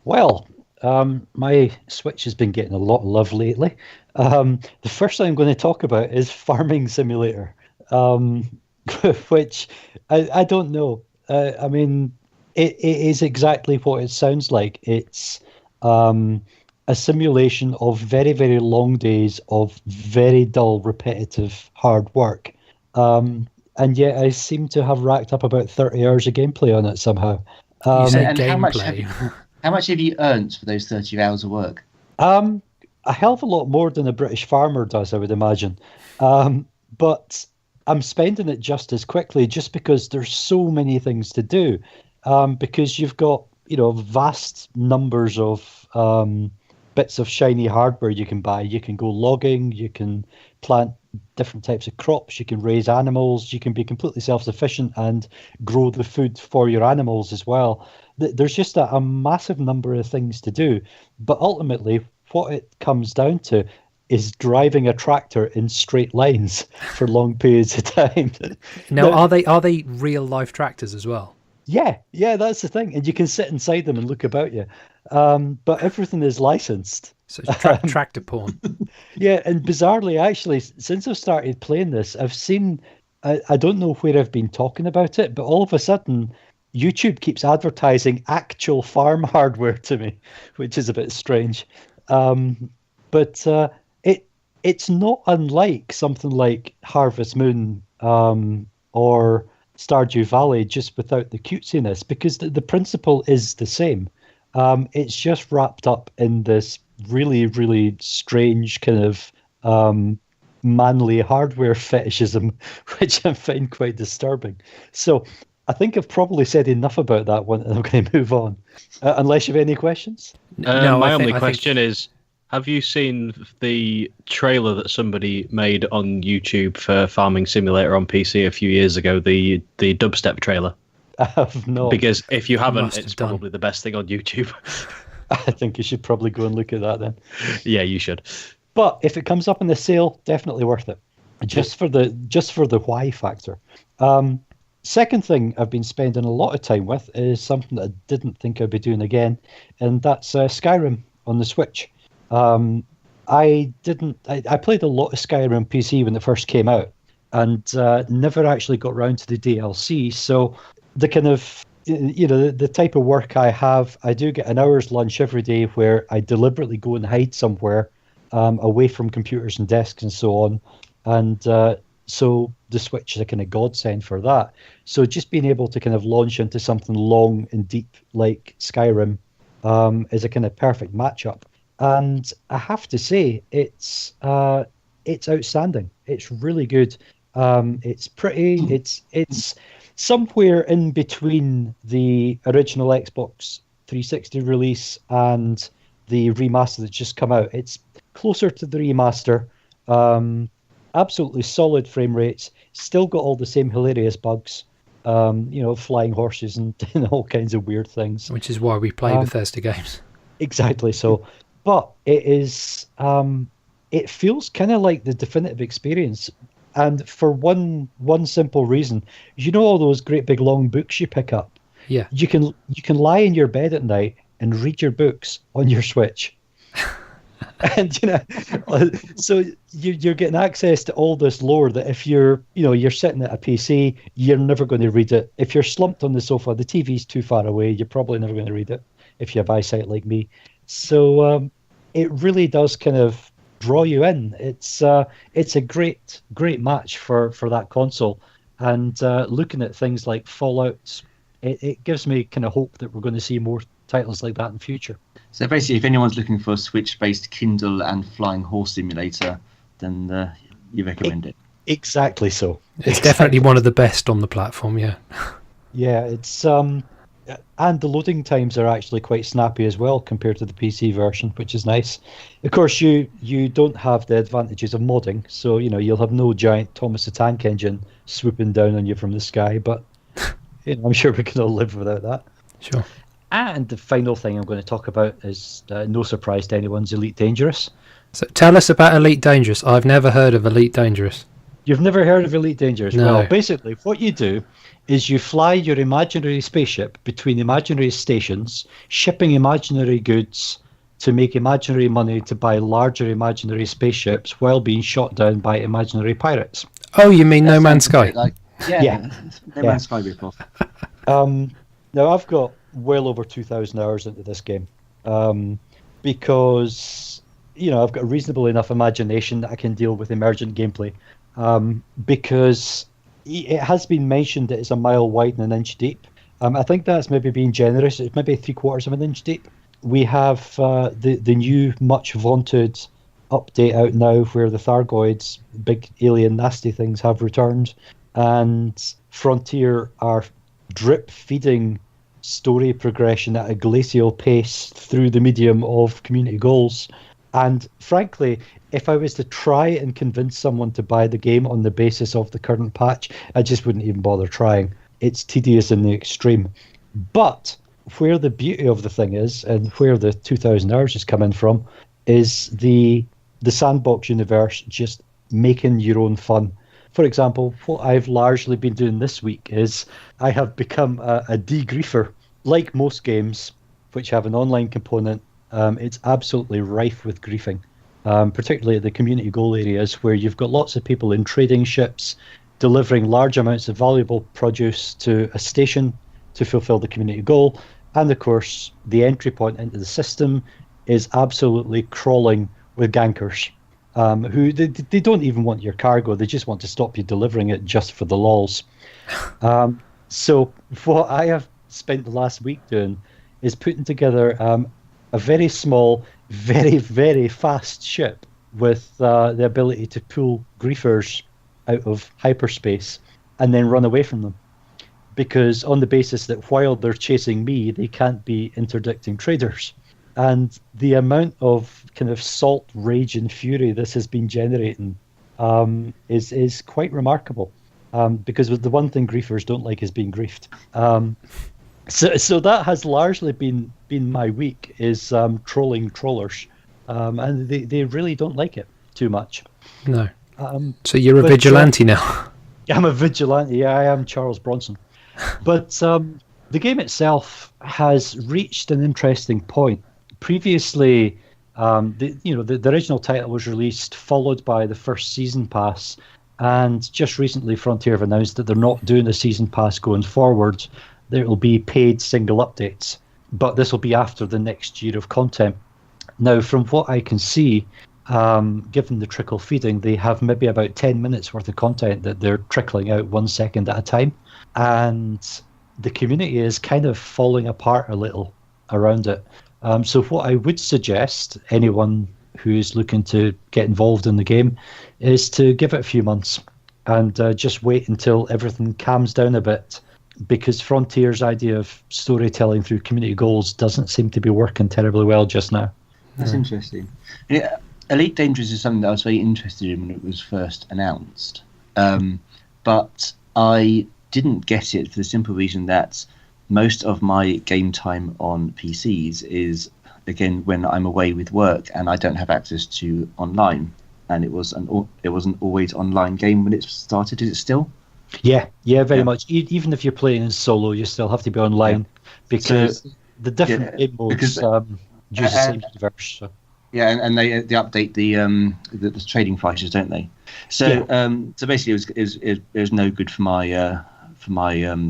[SPEAKER 2] Well, my Switch has been getting a lot of love lately. The first thing I'm going to talk about is Farming Simulator, which I don't know. I mean, it is exactly what it sounds like. It's a simulation of very, very long days of very dull, repetitive, hard work. And yet I seem to have racked up about 30 hours of gameplay on it somehow.
[SPEAKER 3] You say
[SPEAKER 4] and
[SPEAKER 3] gameplay.
[SPEAKER 4] How much have you earned for those 30 hours of work?
[SPEAKER 2] A hell of a lot more than a British farmer does, I would imagine. But I'm spending it just as quickly, just because there's so many things to do. Because you've got, vast numbers of bits of shiny hardware you can buy. You can go logging, you can plant different types of crops, you can raise animals, you can be completely self-sufficient and grow the food for your animals as well. There's just a massive number of things to do. But ultimately, what it comes down to is driving a tractor in straight lines for long periods of time.
[SPEAKER 3] Now, are they real life tractors as well?
[SPEAKER 2] Yeah, that's the thing. And you can sit inside them and look about you. But everything is licensed.
[SPEAKER 3] So it's tractor porn.
[SPEAKER 2] Yeah, and bizarrely, actually, since I've started playing this, I've seen, I don't know where I've been talking about it, but all of a sudden, YouTube keeps advertising actual farm hardware to me, which is a bit strange. But it's not unlike something like Harvest Moon or Stardew Valley, just without the cutesiness, because the principle is the same. It's just wrapped up in this really, really strange kind of manly hardware fetishism, which I find quite disturbing. So I think I've probably said enough about that one, and I'm going to move on. Unless you have any questions?
[SPEAKER 3] No,
[SPEAKER 1] my only question is, have you seen the trailer that somebody made on YouTube for Farming Simulator on PC a few years ago, the dubstep trailer?
[SPEAKER 2] I have not.
[SPEAKER 1] Because if you haven't, it's probably the best thing on YouTube.
[SPEAKER 2] I think you should probably go and look at that then.
[SPEAKER 1] Yeah, you should.
[SPEAKER 2] But if it comes up in the sale, definitely worth it. Just for the why factor. Second thing I've been spending a lot of time with is something that I didn't think I'd be doing again, and that's Skyrim on the Switch. I played a lot of Skyrim PC when it first came out, and never actually got around to the DLC. So the kind of the type of work I have, I do get an hour's lunch every day where I deliberately go and hide somewhere away from computers and desks and so on, and so the Switch is a kind of godsend for that. So just being able to kind of launch into something long and deep like Skyrim is a kind of perfect matchup. And I have to say, it's outstanding. It's really good. It's pretty. It's somewhere in between the original Xbox 360 release and the remaster that's just come out. It's closer to the remaster. Absolutely solid frame rates. Still got all the same hilarious bugs. Flying horses and all kinds of weird things.
[SPEAKER 3] Which is why we play Bethesda games.
[SPEAKER 2] Exactly so. But it is, it feels kind of like the definitive experience. And for one simple reason, all those great big long books you pick up?
[SPEAKER 3] Yeah.
[SPEAKER 2] You can lie in your bed at night and read your books on your Switch. And, so you're getting access to all this lore that if you're sitting at a PC, you're never going to read it. If you're slumped on the sofa, the TV's too far away, you're probably never going to read it if you have eyesight like me. So it really does kind of draw you in. It's a great match for that console. And looking at things like Fallout, it gives me kind of hope that we're going to see more titles like that in the future.
[SPEAKER 4] So basically, if anyone's looking for a Switch-based Kindle and flying horse simulator, then you recommend it.
[SPEAKER 2] Exactly so.
[SPEAKER 3] It's definitely one of the best on the platform, yeah.
[SPEAKER 2] Yeah, it's And the loading times are actually quite snappy as well compared to the PC version, which is nice. Of course, you don't have the advantages of modding, so you'll have no giant Thomas the Tank Engine swooping down on you from the sky. But I'm sure we can all live without that.
[SPEAKER 3] Sure.
[SPEAKER 2] And the final thing I'm going to talk about is no surprise to anyone's Elite Dangerous.
[SPEAKER 3] So tell us about Elite Dangerous. I've never heard of Elite Dangerous.
[SPEAKER 2] You've never heard of Elite Dangerous?
[SPEAKER 3] No.
[SPEAKER 2] Well, basically, what you do is you fly your imaginary spaceship between imaginary stations, shipping imaginary goods to make imaginary money to buy larger imaginary spaceships while being shot down by imaginary pirates.
[SPEAKER 3] Oh, you mean No Man's Sky?
[SPEAKER 2] Yeah.
[SPEAKER 4] No Man's Sky ripoff.
[SPEAKER 2] Now, I've got well over 2,000 hours into this game because, I've got a reasonable enough imagination that I can deal with emergent gameplay. Because it has been mentioned that it's a mile wide and an inch deep. I think that's maybe being generous. It's maybe 3/4 of an inch deep. We have the new, much vaunted update out now where the Thargoids, big alien nasty things, have returned. And Frontier are drip feeding story progression at a glacial pace through the medium of community goals. And frankly, if I was to try and convince someone to buy the game on the basis of the current patch, I just wouldn't even bother trying. It's tedious in the extreme. But where the beauty of the thing is, and where the 2,000 hours is coming from, is the sandbox universe just making your own fun. For example, what I've largely been doing this week is I have become a degriefer. Like most games which have an online component, it's absolutely rife with griefing, particularly at the community goal areas where you've got lots of people in trading ships delivering large amounts of valuable produce to a station to fulfill the community goal. And of course, the entry point into the system is absolutely crawling with gankers, who they don't even want your cargo. They just want to stop you delivering it just for the lols. So what I have spent the last week doing is putting together a very small, very, very fast ship with the ability to pull griefers out of hyperspace and then run away from them. Because on the basis that while they're chasing me, they can't be interdicting traders. And the amount of kind of salt, rage, and fury this has been generating is quite remarkable. Because the one thing griefers don't like is being griefed. So that has largely been my week, is trolling trollers. And they really don't like it too much.
[SPEAKER 3] No. So you're a vigilante now.
[SPEAKER 2] I'm a vigilante. Yeah, I am Charles Bronson. But the game itself has reached an interesting point. Previously, the original title was released, followed by the first season pass, and just recently Frontier have announced that they're not doing a season pass going forward. There will be paid single updates, but this will be after the next year of content. Now, from what I can see, given the trickle feeding, they have maybe about 10 minutes worth of content that they're trickling out 1 second at a time. And the community is kind of falling apart a little around it. So what I would suggest anyone who's looking to get involved in the game is to give it a few months and just wait until everything calms down a bit, because Frontier's idea of storytelling through community goals doesn't seem to be working terribly well just now.
[SPEAKER 4] That's interesting. Yeah, Elite Dangerous is something that I was very interested in when it was first announced. But I didn't get it for the simple reason that most of my game time on PCs is, again, when I'm away with work and I don't have access to online. And it wasn't always online game when it started. Is it still?
[SPEAKER 2] Yeah, very much. Even if you're playing in solo, you still have to be online, because the different game modes use the same universe. So.
[SPEAKER 4] Yeah, and they update the trading prices, don't they? So so basically, it was no good for my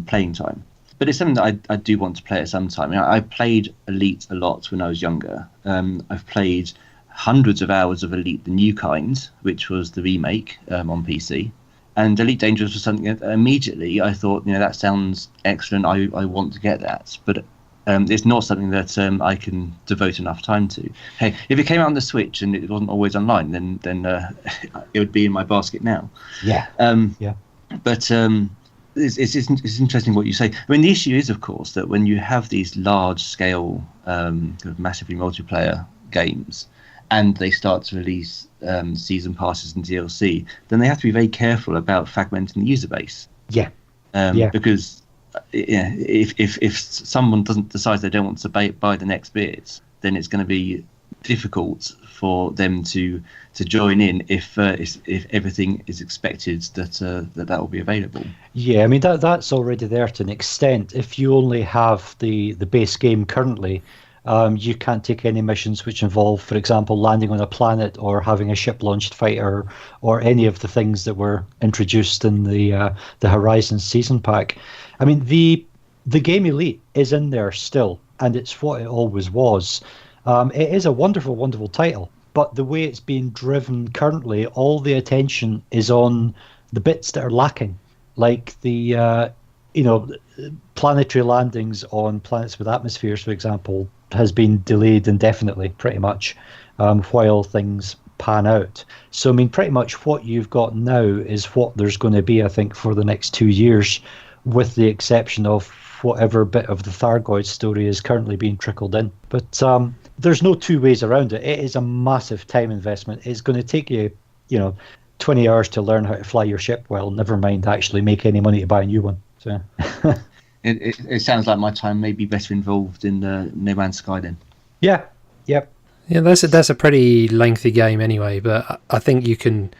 [SPEAKER 4] playing time. But it's something that I do want to play at some time. I played Elite a lot when I was younger. I've played hundreds of hours of Elite, the new kind, which was the remake on PC. And Elite Dangerous was something that immediately I thought, that sounds excellent. I want to get that. But it's not something that I can devote enough time to. Hey, if it came out on the Switch and it wasn't always online, then it would be in my basket now.
[SPEAKER 2] Yeah.
[SPEAKER 4] But it's interesting what you say. I mean, the issue is, of course, that when you have these large-scale, kind of massively multiplayer games, and they start to release season passes and DLC, then they have to be very careful about fragmenting the user base.
[SPEAKER 2] Yeah.
[SPEAKER 4] Because if someone decides they don't want to buy the next bit, then it's going to be difficult for them to join in if everything is expected that will be available.
[SPEAKER 2] Yeah, I mean that's already there to an extent. If you only have the base game currently, you can't take any missions which involve, for example, landing on a planet or having a ship-launched fighter or any of the things that were introduced in the Horizon season pack. I mean, the game Elite is in there still, and it's what it always was. It is a wonderful, wonderful title, but the way it's being driven currently, all the attention is on the bits that are lacking, like the planetary landings on planets with atmospheres, for example, has been delayed indefinitely, pretty much, while things pan out. So, I mean, pretty much what you've got now is what there's going to be, I think, for the next 2 years, with the exception of whatever bit of the Thargoid story is currently being trickled in. But there's no two ways around it. It is a massive time investment. It's going to take you, 20 hours to learn how to fly your ship well, never mind actually make any money to buy a new one. So
[SPEAKER 4] it sounds like my time may be better involved in No Man's Sky then.
[SPEAKER 2] Yeah. Yep.
[SPEAKER 3] Yeah, that's a pretty lengthy game anyway, but I think you can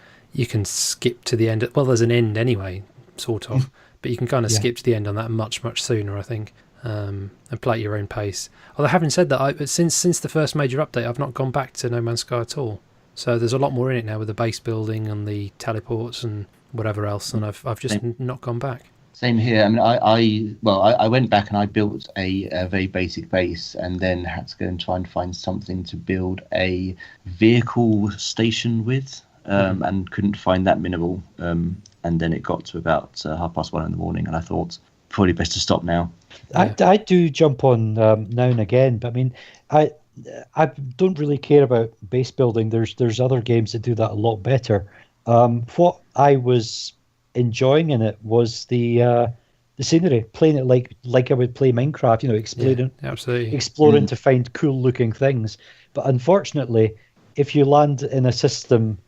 [SPEAKER 3] skip to the end. Well, there's an end anyway, sort of, but you can kind of skip to the end on that much sooner, I think, and play at your own pace. Although having said that, since the first major update, I've not gone back to No Man's Sky at all. So there's a lot more in it now with the base building and the teleports and whatever else, and I've just not gone back.
[SPEAKER 4] Same here. I mean, I went back and I built a very basic base, and then had to go and try and find something to build a vehicle station with, and couldn't find that minimal. And then it got to about 1:30 in the morning, and I thought probably best to stop now.
[SPEAKER 2] I do jump on now and again, but I mean, I don't really care about base building. There's other games that do that a lot better. What I was enjoying in it was the scenery, playing it like I would play Minecraft, exploring to find cool looking things. But unfortunately, if you land in a system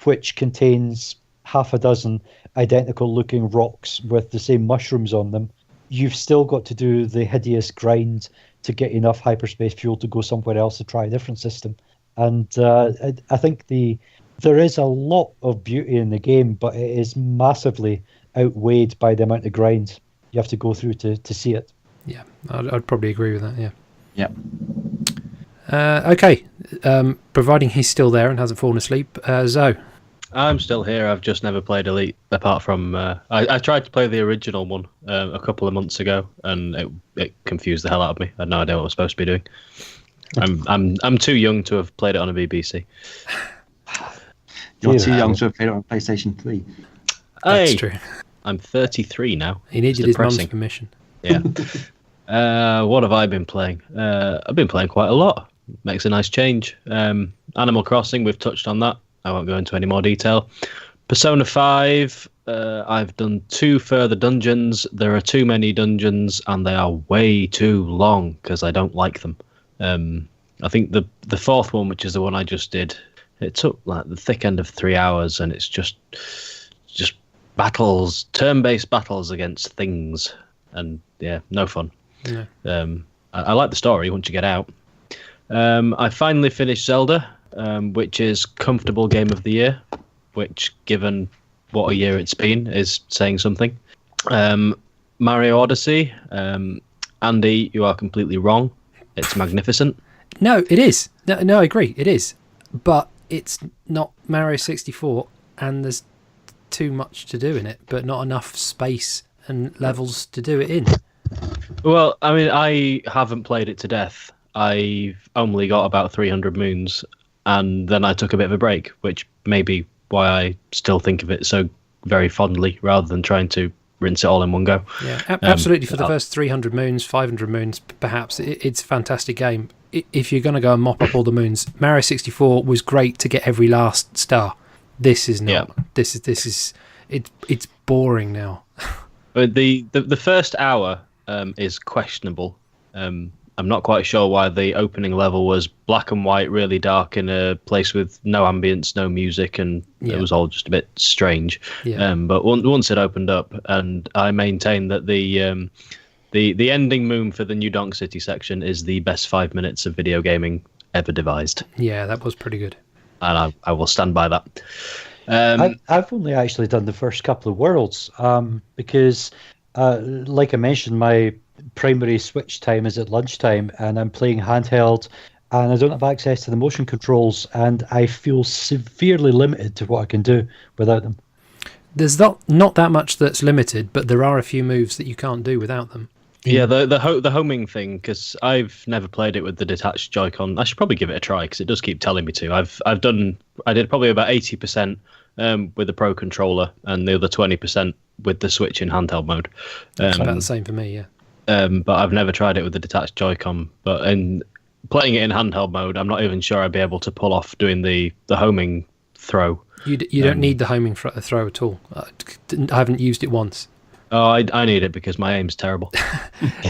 [SPEAKER 2] which contains half a dozen identical looking rocks with the same mushrooms on them, you've still got to do the hideous grind to get enough hyperspace fuel to go somewhere else to try a different system. And I think there is a lot of beauty in the game, but it is massively outweighed by the amount of grind you have to go through to see it.
[SPEAKER 3] Yeah, I'd probably agree with that, yeah.
[SPEAKER 4] Yeah.
[SPEAKER 3] Okay, providing he's still there and hasn't fallen asleep, Zoe.
[SPEAKER 1] I'm still here. I've just never played Elite, apart from I tried to play the original one a couple of months ago, and it confused the hell out of me. I had no idea what I was supposed to be doing. I'm too young to have played it on a BBC.
[SPEAKER 4] You're too young to have played it on PlayStation 3.
[SPEAKER 3] That's true.
[SPEAKER 1] I'm 33 now.
[SPEAKER 3] He needed his mum's permission.
[SPEAKER 1] Yeah. What have I been playing? I've been playing quite a lot. Makes a nice change. Animal Crossing, we've touched on that. I won't go into any more detail. Persona 5, I've done 2 further dungeons. There are too many dungeons, and they are way too long because I don't like them. I think the 4th one, which is the one I just did, it took like the thick end of 3 hours, and it's just battles, turn-based battles against things, and yeah, no fun.
[SPEAKER 3] Yeah.
[SPEAKER 1] I like the story once you get out. I finally finished Zelda, which is comfortable game of the year, which, given what a year it's been, is saying something. Mario Odyssey, Andy, you are completely wrong. It's magnificent.
[SPEAKER 3] No, it is. No, I agree. It is. But it's not Mario 64, and there's too much to do in it, but not enough space and levels to do it in.
[SPEAKER 1] Well, I mean, I haven't played it to death. I've only got about 300 moons, and then I took a bit of a break, which may be why I still think of it so very fondly, rather than trying to rinse it all in one go.
[SPEAKER 3] Yeah, absolutely. For the first 300 moons, 500 moons, perhaps, it's a fantastic game. If you're going to go and mop up all the moons, Mario 64 was great to get every last star. This is not. Yeah. This is it's boring now.
[SPEAKER 1] But the first hour is questionable. I'm not quite sure why the opening level was black and white, really dark, in a place with no ambience, no music, and it was all just a bit strange.
[SPEAKER 3] Yeah.
[SPEAKER 1] But once it opened up, and I maintain that the ending moon for the New Donk City section is the best 5 minutes of video gaming ever devised.
[SPEAKER 3] Yeah, that was pretty good.
[SPEAKER 1] And I will stand by that.
[SPEAKER 2] I've only actually done the first couple of worlds because, like I mentioned, my primary Switch time is at lunchtime, and I'm playing handheld, and I don't have access to the motion controls, and I feel severely limited to what I can do without them.
[SPEAKER 3] There's not that much that's limited, but there are a few moves that you can't do without them.
[SPEAKER 1] Yeah, the homing thing, because I've never played it with the detached Joy-Con. I should probably give it a try because it does keep telling me to. I did probably about 80% with the Pro controller, and the other 20% with the Switch in handheld mode.
[SPEAKER 3] It's about the same for me, yeah.
[SPEAKER 1] But I've never tried it with the detached Joy-Con. But in playing it in handheld mode, I'm not even sure I'd be able to pull off doing the homing throw.
[SPEAKER 3] You don't need the homing throw at all. I haven't used it once.
[SPEAKER 1] Oh, I need it because my aim's terrible.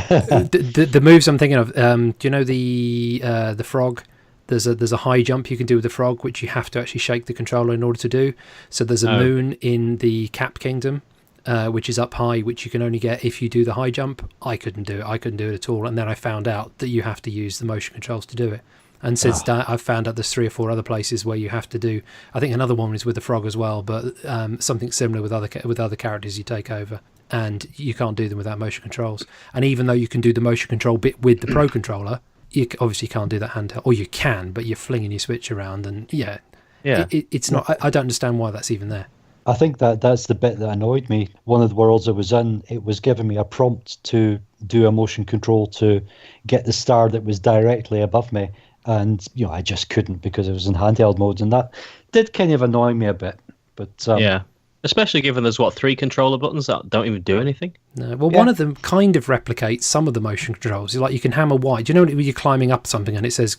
[SPEAKER 3] The moves I'm thinking of, do you know the frog? There's a high jump you can do with the frog, which you have to actually shake the controller in order to do. So there's a moon in the Cap Kingdom, which is up high, which you can only get if you do the high jump. I couldn't do it at all. And then I found out that you have to use the motion controls to do it. And since that, I've found out there's 3 or 4 other places where you have to do. I think another one is with the frog as well, but something similar with other characters you take over, and you can't do them without motion controls. And even though you can do the motion control bit with the Pro controller, you obviously can't do that handheld, or you can, but you're flinging your Switch around, and it's not. I don't understand why that's even there.
[SPEAKER 2] I think that's the bit that annoyed me. One of the worlds I was in, it was giving me a prompt to do a motion control to get the star that was directly above me. And I just couldn't because it was in handheld mode, and that did kind of annoy me a bit. But
[SPEAKER 1] yeah, especially given there's 3 controller buttons that don't even do anything.
[SPEAKER 3] No, well, one of them kind of replicates some of the motion controls. Like you can hammer Y. Do you know when you're climbing up something and it says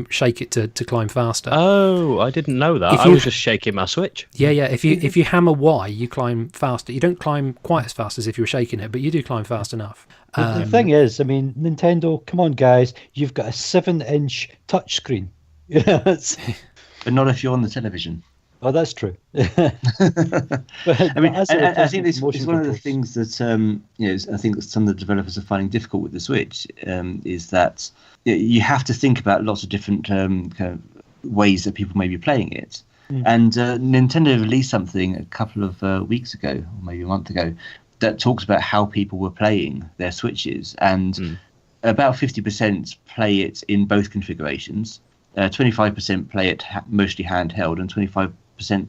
[SPEAKER 3] shake it to climb faster?
[SPEAKER 1] Oh, I didn't know that. I was just shaking my Switch.
[SPEAKER 3] Yeah. If you hammer Y, you climb faster. You don't climb quite as fast as if you were shaking it, but you do climb fast enough.
[SPEAKER 2] The thing is, I mean, Nintendo, come on, guys, you've got a 7-inch touchscreen.
[SPEAKER 4] But not if you're on the television.
[SPEAKER 2] Oh, that's true.
[SPEAKER 4] I mean, I think it's one of the things that I think that some of the developers are finding difficult with the Switch is that you have to think about lots of different kind of ways that people may be playing it. And Nintendo released something a couple of weeks ago, or maybe a month ago, that talks about how people were playing their Switches, and about 50% play it in both configurations. 25% play it mostly handheld, and 25%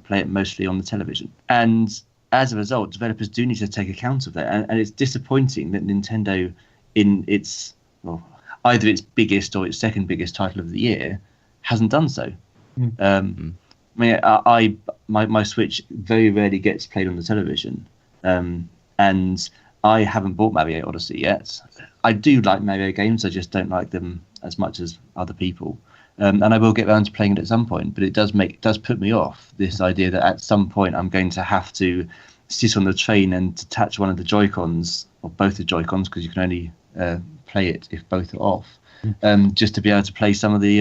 [SPEAKER 4] play it mostly on the television. And as a result, developers do need to take account of that. And it's disappointing that Nintendo, in its either its biggest or its second biggest title of the year, hasn't done so. I mean, my Switch very rarely gets played on the television. And I haven't bought Mario Odyssey yet. I do like Mario games, I just don't like them as much as other people. And I will get around to playing it at some point, but it does put me off, this idea that at some point I'm going to have to sit on the train and detach one of the Joy-Cons, or both the Joy-Cons, because you can only play it if both are off, just to be able to play some of the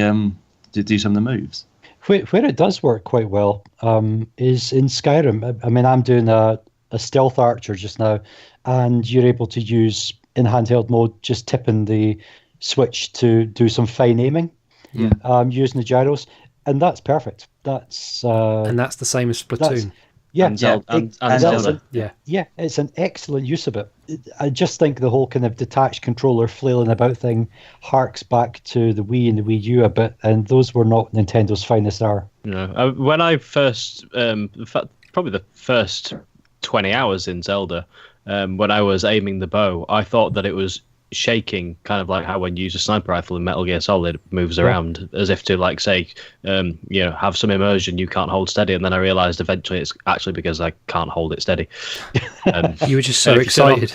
[SPEAKER 4] to do some of the moves.
[SPEAKER 2] Where it does work quite well is in Skyrim. I mean, I'm doing a stealth archer just now, and you're able to use in handheld mode just tipping the Switch to do some fine aiming, using the gyros, and that's perfect. That's
[SPEAKER 3] and that's the same as Splatoon.
[SPEAKER 1] And Zelda.
[SPEAKER 2] Yeah, it's an excellent use of it. I just think the whole kind of detached controller flailing about thing harks back to the Wii and the Wii U a bit, and those were not Nintendo's finest hour.
[SPEAKER 1] No, when I first, in fact, probably the first 20 hours in Zelda, when I was aiming the bow, I thought that it was shaking, kind of like how when you use a sniper rifle in Metal Gear Solid, it moves around as if to, like, say, have some immersion, you can't hold steady. And then I realized eventually it's actually because I can't hold it steady.
[SPEAKER 3] You were just so excited.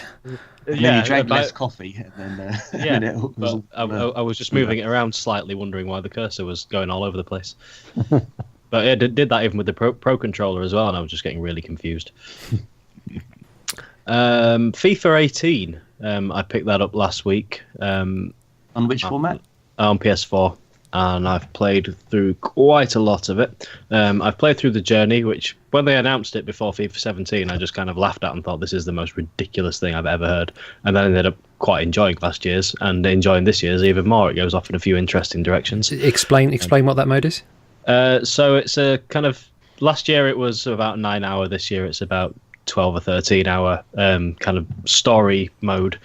[SPEAKER 4] You drank less coffee. And then,
[SPEAKER 1] I was just moving it around slightly, wondering why the cursor was going all over the place. But it did that even with the Pro controller as well, and I was just getting really confused. FIFA 18. I picked that up last week.
[SPEAKER 4] On which format?
[SPEAKER 1] On PS4. And I've played through quite a lot of it. I've played through the journey, which when they announced it before FIFA 17, I just kind of laughed at and thought this is the most ridiculous thing I've ever heard. And then I ended up quite enjoying last year's and enjoying this year's even more. It goes off in a few interesting directions.
[SPEAKER 3] Explain what that mode is.
[SPEAKER 1] So it's a kind of, last year it was about 9 hour. This year it's about 12 or 13 hour kind of story mode.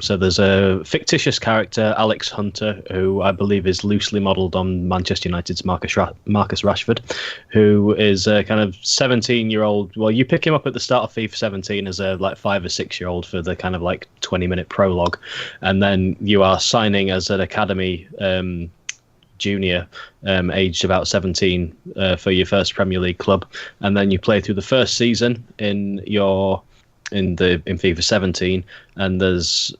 [SPEAKER 1] So there's a fictitious character, Alex Hunter, who I believe is loosely modelled on Manchester United's Marcus Rashford, who is a kind of 17-year-old. Well, you pick him up at the start of FIFA 17 as a like 5 or 6-year-old for the kind of like 20-minute prologue, and then you are signing as an academy junior, aged about 17, for your first Premier League club, and then you play through the first season in FIFA 17, and there's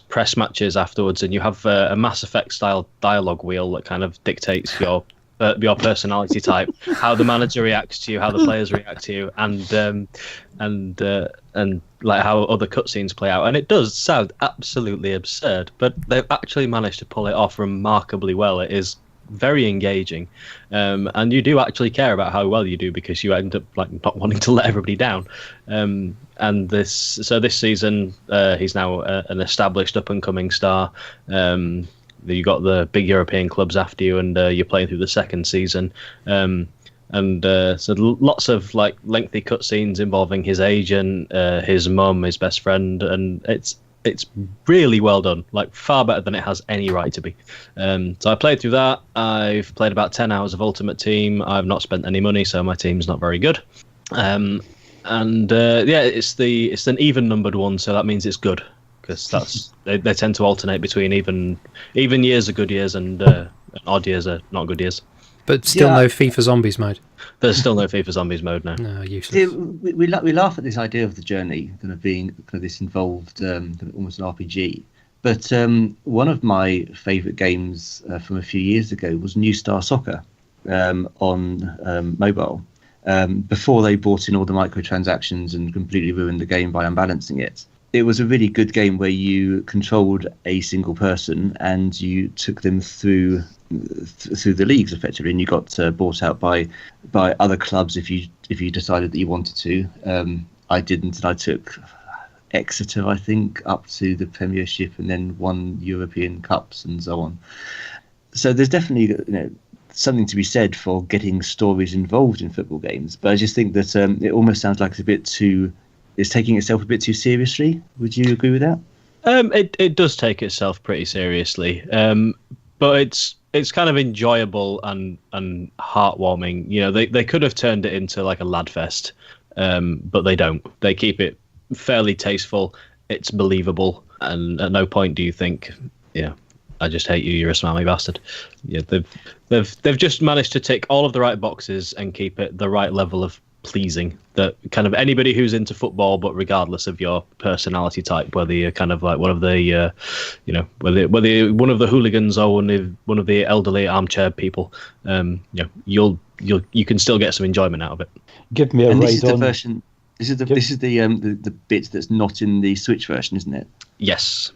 [SPEAKER 1] press matches afterwards, and you have a Mass Effect style dialogue wheel that kind of dictates your personality type, how the manager reacts to you, how the players react to you, and like how other cutscenes play out. And it does sound absolutely absurd, but they've actually managed to pull it off remarkably well. It is very engaging, and you do actually care about how well you do, because you end up like not wanting to let everybody down. And this season, he's now an established up and coming star. You got the big European clubs after you, and you're playing through the second season. So lots of like lengthy cutscenes involving his agent, his mum, his best friend, and it's really well done, like far better than it has any right to be. So I played through that. I've played about 10 hours of Ultimate Team. I've not spent any money, so my team's not very good. It's an even numbered one, so that means it's good, because that's they tend to alternate between even years are good years and odd years are not good years.
[SPEAKER 3] But still no FIFA Zombies mode.
[SPEAKER 1] There's still no FIFA Zombies mode now.
[SPEAKER 3] No, useless.
[SPEAKER 4] We laugh at this idea of the journey kind of being kind of this involved, almost an RPG. But one of my favourite games from a few years ago was New Star Soccer on mobile. Before they brought in all the microtransactions and completely ruined the game by unbalancing it. It was a really good game where you controlled a single person and you took them through the leagues effectively, and you got bought out by other clubs if you decided that you wanted to. I didn't, and I took Exeter, I think, up to the Premiership and then won European Cups and so on. So there's definitely something to be said for getting stories involved in football games, but I just think that it almost sounds like it's taking itself a bit too seriously. Would you agree with that?
[SPEAKER 1] It does take itself pretty seriously, but it's kind of enjoyable and heartwarming. They could have turned it into like a lad fest, but they don't. They keep it fairly tasteful. It's believable, and at no point do you think, I just hate you, you're a smarmy bastard. Yeah, they've just managed to tick all of the right boxes and keep it the right level of pleasing, that kind of anybody who's into football, but regardless of your personality type, whether you're kind of like one of the whether you're one of the hooligans or one of the elderly armchair people, you can still get some enjoyment out of it.
[SPEAKER 2] Give me a
[SPEAKER 4] this is
[SPEAKER 2] on.
[SPEAKER 4] The version. This is the bit that's not in the Switch version, isn't it?
[SPEAKER 1] Yes.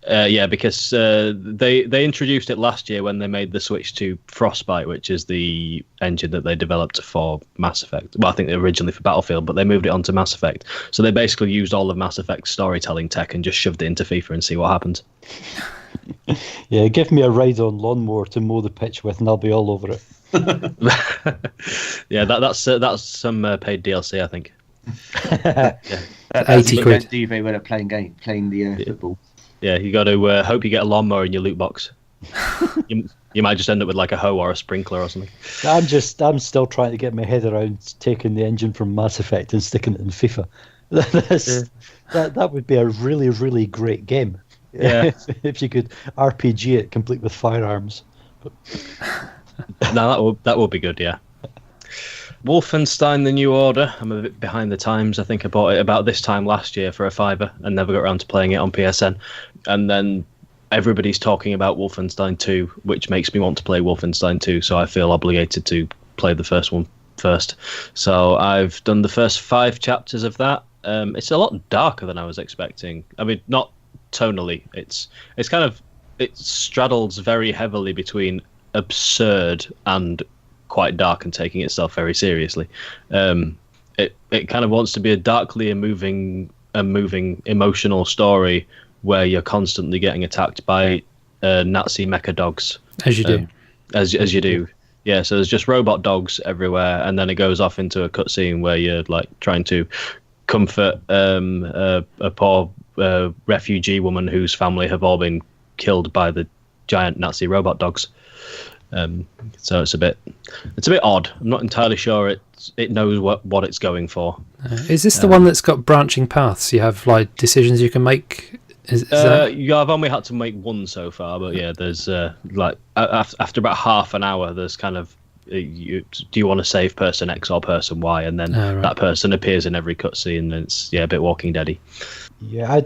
[SPEAKER 1] Because they introduced it last year when they made the switch to Frostbite, which is the engine that they developed for Mass Effect. Well, I think originally for Battlefield, but they moved it onto Mass Effect. So they basically used all of Mass Effect's storytelling tech and just shoved it into FIFA and see what happens.
[SPEAKER 2] Yeah, give me a ride on lawnmower to mow the pitch with, and I'll be all over it.
[SPEAKER 1] Yeah, that's some paid DLC, I think.
[SPEAKER 3] Yeah. 80 quid.
[SPEAKER 4] Don't do very well at playing the football.
[SPEAKER 1] Yeah, you got to hope you get a lawnmower in your loot box. you might just end up with like a hoe or a sprinkler or something.
[SPEAKER 2] I'm still trying to get my head around taking the engine from Mass Effect and sticking it in FIFA. That would be a really, really great game.
[SPEAKER 1] Yeah,
[SPEAKER 2] if you could RPG it complete with firearms.
[SPEAKER 1] No, that would be good. Yeah. Wolfenstein: The New Order. I'm a bit behind the times. I think I bought it about this time last year for $5 and never got around to playing it on PSN. And then everybody's talking about Wolfenstein 2, which makes me want to play Wolfenstein 2, so I feel obligated to play the first one first. So I've done the first 5 chapters of that. It's a lot darker than I was expecting. I mean, not tonally. It's kind of, it straddles very heavily between absurd and quite dark and taking itself very seriously. It kind of wants to be a darkly moving emotional story where you're constantly getting attacked by Nazi mecha dogs.
[SPEAKER 3] As you do.
[SPEAKER 1] As you do. Yeah, so there's just robot dogs everywhere, and then it goes off into a cutscene where you're like trying to comfort a poor refugee woman whose family have all been killed by the giant Nazi robot dogs. So it's a bit odd. I'm not entirely sure it knows what it's going for.
[SPEAKER 3] Is this the one that's got branching paths? You have like decisions you can make.
[SPEAKER 1] Yeah, I've only had to make one so far, but yeah, there's like after about half an hour, there's kind of do you want to save person X or person Y, and then
[SPEAKER 3] right.
[SPEAKER 1] that person appears in every cutscene, and it's a bit Walking Dead-y.
[SPEAKER 2] Yeah,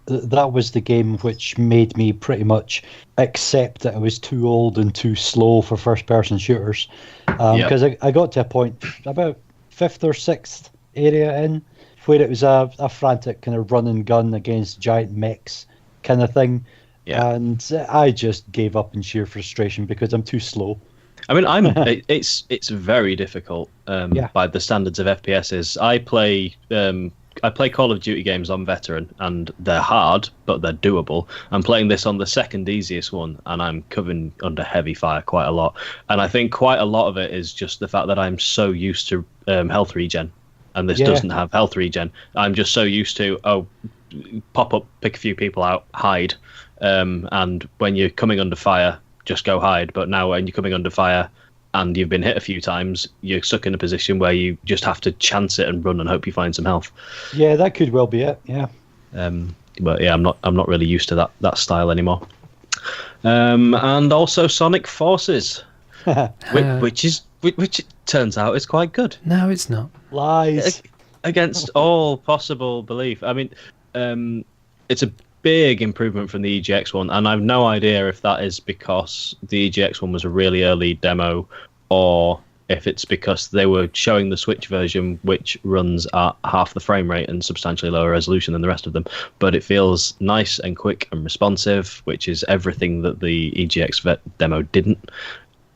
[SPEAKER 2] that was the game which made me pretty much accept that I was too old and too slow for first-person shooters, because I got to a point about 5th or 6th area in where it was a frantic kind of run and gun against giant mechs kind of thing, and I just gave up in sheer frustration because I'm too slow.
[SPEAKER 1] I mean, it's very difficult by the standards of FPSs. I play Call of Duty games on veteran, and they're hard, but they're doable. I'm playing this on the second easiest one, and I'm coming under heavy fire quite a lot. And I think quite a lot of it is just the fact that I'm so used to health regen, and this doesn't have health regen. I'm just so used to, pop up, pick a few people out, hide. And when you're coming under fire, just go hide. But now when you're coming under fire and you've been hit a few times, you're stuck in a position where you just have to chance it and run and hope you find some health. Yeah,
[SPEAKER 2] that could well be it. Yeah.
[SPEAKER 1] But yeah, I'm not really used to that style anymore. And also Sonic Forces, which it turns out is quite good.
[SPEAKER 3] No, it's not.
[SPEAKER 2] Lies.
[SPEAKER 1] Against all possible belief. I mean, it's a big improvement from the EGX one, and I've no idea if that is because the EGX one was a really early demo, or if it's because they were showing the Switch version, which runs at half the frame rate and substantially lower resolution than the rest of them. But it feels nice and quick and responsive, which is everything that the EGX demo didn't.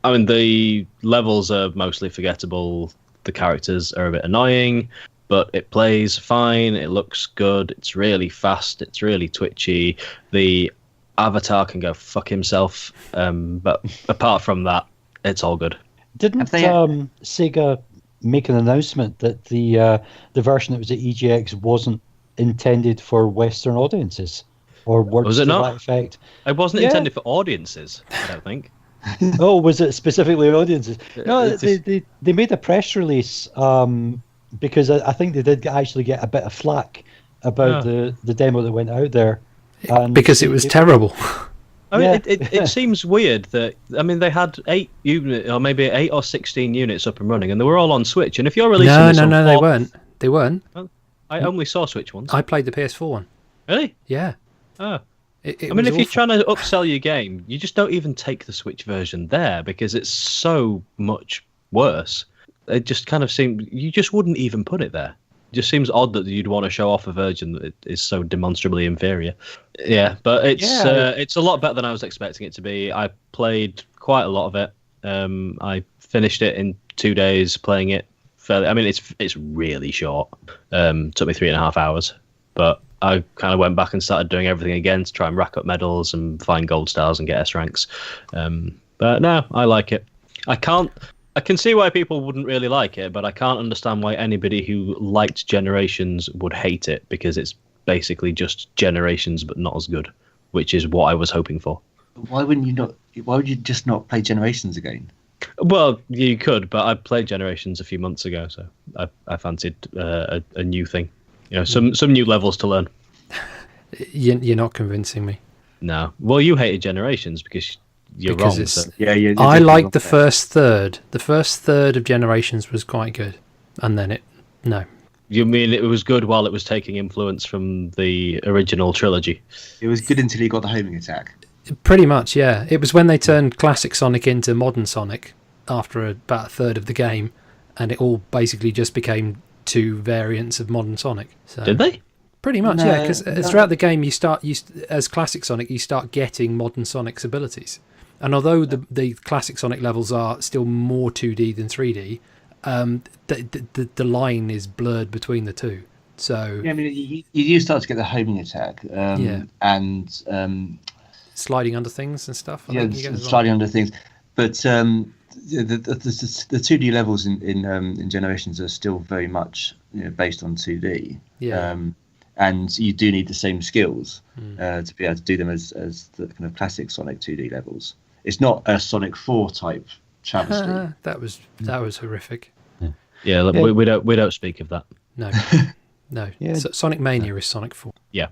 [SPEAKER 1] I mean, the levels are mostly forgettable, the characters are a bit annoying, but it plays fine, it looks good, it's really fast, it's really twitchy. The avatar can go fuck himself, but apart from that, it's all good.
[SPEAKER 2] Didn't Sega make an announcement that the version that was at EGX wasn't intended for Western audiences? Or
[SPEAKER 1] was it not?
[SPEAKER 2] To that effect?
[SPEAKER 1] It wasn't intended for audiences, I don't think.
[SPEAKER 2] Oh, was it specifically audiences? No, they made a press release because I think they did actually get a bit of flack about the demo that went out there. And
[SPEAKER 3] because it was terrible.
[SPEAKER 1] I mean, it seems weird that, I mean, they had 8 units, or maybe 8 or 16 units up and running, and they were all on Switch. And if you're releasing this on
[SPEAKER 3] they weren't. They weren't.
[SPEAKER 1] I only saw Switch ones.
[SPEAKER 3] I played the PS4 one.
[SPEAKER 1] Really?
[SPEAKER 3] Yeah.
[SPEAKER 1] Oh. I mean, if you're trying to upsell your game, you just don't even take the Switch version there because it's so much worse. It just kind of seems, you just wouldn't even put it there. It just seems odd that you'd want to show off a version that is so demonstrably inferior. Yeah, but it's a lot better than I was expecting it to be. I played quite a lot of it. I finished it in 2 days playing it fairly. I mean, it's really short. Took me 3.5 hours, but I kind of went back and started doing everything again to try and rack up medals and find gold stars and get S ranks. But no, I like it. I can see why people wouldn't really like it, but I can't understand why anybody who liked Generations would hate it, because it's basically just Generations but not as good, which is what I was hoping for.
[SPEAKER 4] Why would you just not play Generations again?
[SPEAKER 1] Well, you could, but I played Generations a few months ago, so I fancied a new thing. You know, some new levels to learn.
[SPEAKER 3] You're not convincing me.
[SPEAKER 1] No. Well, you hated Generations because you're wrong. So.
[SPEAKER 4] Yeah,
[SPEAKER 3] I liked the first third. The first third of Generations was quite good, and then no.
[SPEAKER 1] You mean it was good while it was taking influence from the original trilogy?
[SPEAKER 4] It was good until you got the homing attack.
[SPEAKER 3] Pretty much, yeah. It was when they turned classic Sonic into modern Sonic after about a third of the game, and it all basically just became 2 variants of modern Sonic. So,
[SPEAKER 1] Did they?
[SPEAKER 3] Pretty much, yeah. Because throughout the game, as classic Sonic, you start getting modern Sonic's abilities. And although the classic Sonic levels are still more 2D than 3D, the line is blurred between the two. So
[SPEAKER 4] yeah, I mean, you do start to get the homing attack, and
[SPEAKER 3] sliding under things and stuff.
[SPEAKER 4] Sliding under things, but the 2D levels in Generations are still very much based on 2D.
[SPEAKER 3] Yeah.
[SPEAKER 4] And you do need the same skills to be able to do them as the kind of classic Sonic 2D levels. It's not a Sonic 4 type travesty.
[SPEAKER 3] That was horrific.
[SPEAKER 1] Yeah, look, we don't speak of that.
[SPEAKER 3] No, no. Yeah. Sonic Mania is Sonic 4.
[SPEAKER 1] Yeah.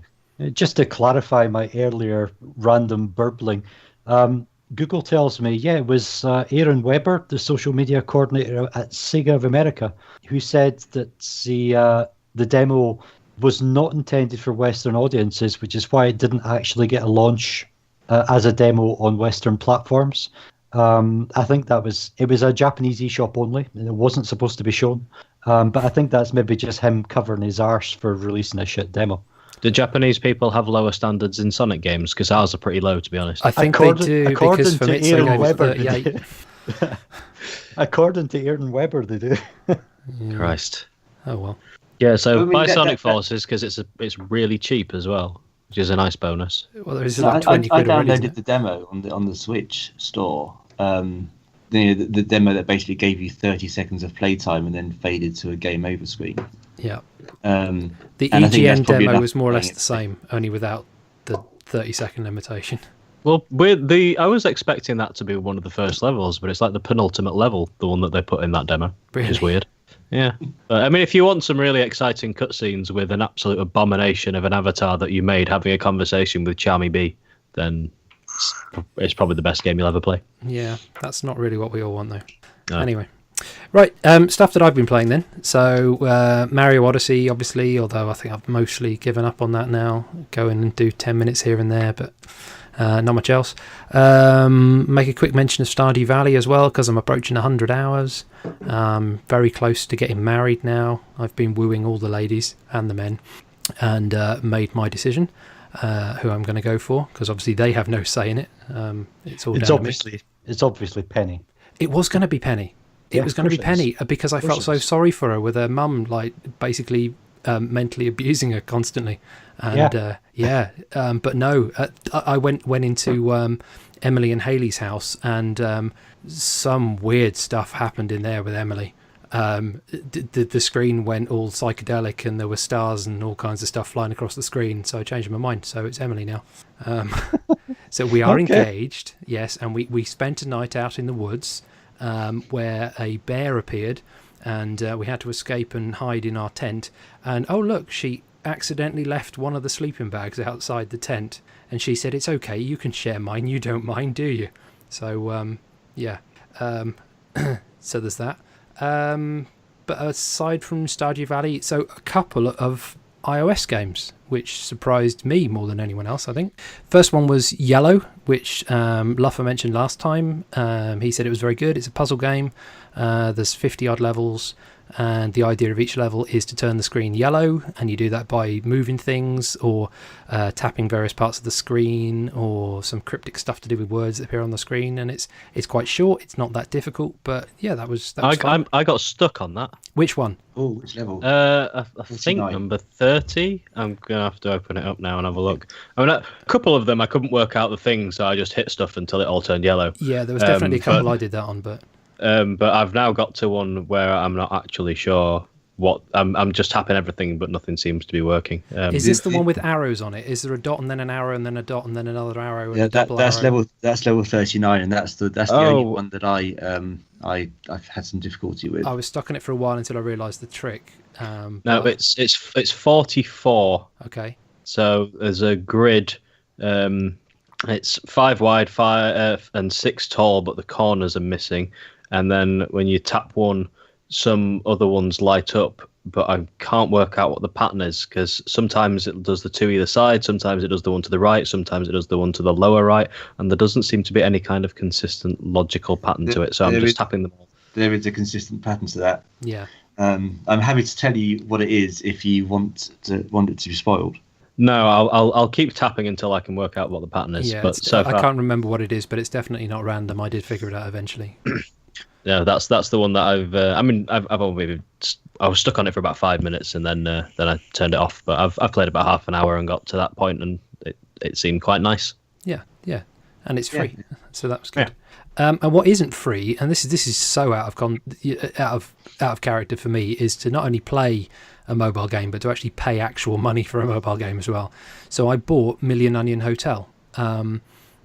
[SPEAKER 2] Just to clarify my earlier random burbling, Google tells me, it was Aaron Weber, the social media coordinator at Sega of America, who said that the demo was not intended for Western audiences, which is why it didn't actually get a launch as a demo on Western platforms. I think it was a Japanese eShop only, and it wasn't supposed to be shown. But I think that's maybe just him covering his arse for releasing a shit demo.
[SPEAKER 1] Do Japanese people have lower standards in Sonic games? Because ours are pretty low, to be honest.
[SPEAKER 3] I think they do, because for
[SPEAKER 2] Aaron Weber,
[SPEAKER 3] 38.
[SPEAKER 2] According to Aaron Weber, they do.
[SPEAKER 1] Christ.
[SPEAKER 3] Oh, well.
[SPEAKER 1] Yeah, so buy Sonic Forces because it's really cheap as well, which is a nice bonus.
[SPEAKER 3] Well, there is like 20 quid
[SPEAKER 4] I
[SPEAKER 3] already.
[SPEAKER 4] downloaded the demo on the Switch store. The demo that basically gave you 30 seconds of playtime and then faded to a game over screen.
[SPEAKER 3] Yeah.
[SPEAKER 4] The
[SPEAKER 3] EGN demo was more or less the same, only without the 30-second limitation.
[SPEAKER 1] Well, I was expecting that to be one of the first levels, but it's like the penultimate level, the one that they put in that demo, which is weird. Yeah. I mean, if you want some really exciting cutscenes with an absolute abomination of an avatar that you made having a conversation with Charmy B, then it's probably the best game you'll ever play.
[SPEAKER 3] Yeah, that's not really what we all want, though.
[SPEAKER 1] No.
[SPEAKER 3] Anyway. Right, stuff that I've been playing then. So, Mario Odyssey, obviously, although I think I've mostly given up on that now. Go in and do 10 minutes here and there, but not much else. Make a quick mention of Stardew Valley as well, because I'm approaching 100 hours. Very close to getting married now. I've been wooing all the ladies and the men, and made my decision who I'm going to go for, because obviously they have no say in it. It's
[SPEAKER 2] obviously Penny.
[SPEAKER 3] It was going to be Penny. It was going to be Penny, because I felt so sorry for her with her mum, like basically mentally abusing her constantly. And but no, I went into Emily and Haley's house, and some weird stuff happened in there with Emily. The screen went all psychedelic, and there were stars and all kinds of stuff flying across the screen. So I changed my mind. So it's Emily now. So we are engaged, yes, and we spent a night out in the woods where a bear appeared, and we had to escape and hide in our tent. And oh look, she accidentally left one of the sleeping bags outside the tent, and she said, "It's okay, you can share mine. You don't mind, do you?" So so there's that. But aside from Stardew Valley, so a couple of iOS games, which surprised me more than anyone else, I think. First one was Yellow, which Luffer mentioned last time. He said it was very good. It's a puzzle game. There's 50 odd levels, and the idea of each level is to turn the screen yellow, and you do that by moving things or tapping various parts of the screen, or some cryptic stuff to do with words that appear on the screen. And it's quite short. It's not that difficult, but yeah, that was fun.
[SPEAKER 1] I got stuck on that.
[SPEAKER 3] Which one?
[SPEAKER 4] Oh, which level?
[SPEAKER 1] I think number 30. I'm gonna have to open it up now and have a look. I mean, a couple of them I couldn't work out the thing, so I just hit stuff until it all turned yellow.
[SPEAKER 3] Yeah, there was definitely a couple I did that on, but
[SPEAKER 1] I've now got to one where I'm not actually sure what I'm just tapping everything, but nothing seems to be working.
[SPEAKER 3] Is this the one with arrows on it? Is there a dot and then an arrow and then a dot and then another arrow? And
[SPEAKER 4] that's arrow? That's level 39, and that's the only one that I've had some difficulty with.
[SPEAKER 3] I was stuck on it for a while until I realised the trick.
[SPEAKER 1] No, it's 44.
[SPEAKER 3] Okay.
[SPEAKER 1] So there's a grid. It's 5 wide, 5 and 6 tall, but the corners are missing. And then when you tap one, some other ones light up, but I can't work out what the pattern is, because sometimes it does the two either side, sometimes it does the one to the right, sometimes it does the one to the lower right, and there doesn't seem to be any kind of consistent logical pattern to it. So I'm just tapping them all.
[SPEAKER 4] There is a consistent pattern to that.
[SPEAKER 3] Yeah.
[SPEAKER 4] I'm happy to tell you what it is if you want it to be spoiled.
[SPEAKER 1] No, I'll keep tapping until I can work out what the pattern is.
[SPEAKER 3] Yeah,
[SPEAKER 1] but so far,
[SPEAKER 3] I can't remember what it is, but it's definitely not random. I did figure it out eventually.
[SPEAKER 1] Yeah, that's the one that I've only I was stuck on it for about 5 minutes, and then I turned it off. But I've played about half an hour and got to that point, and it seemed quite nice.
[SPEAKER 3] Yeah, and it's free, so that was good. Yeah. And what isn't free, and this is so out of character for me, is to not only play a mobile game, but to actually pay actual money for a mobile game as well. So I bought Million Onion Hotel,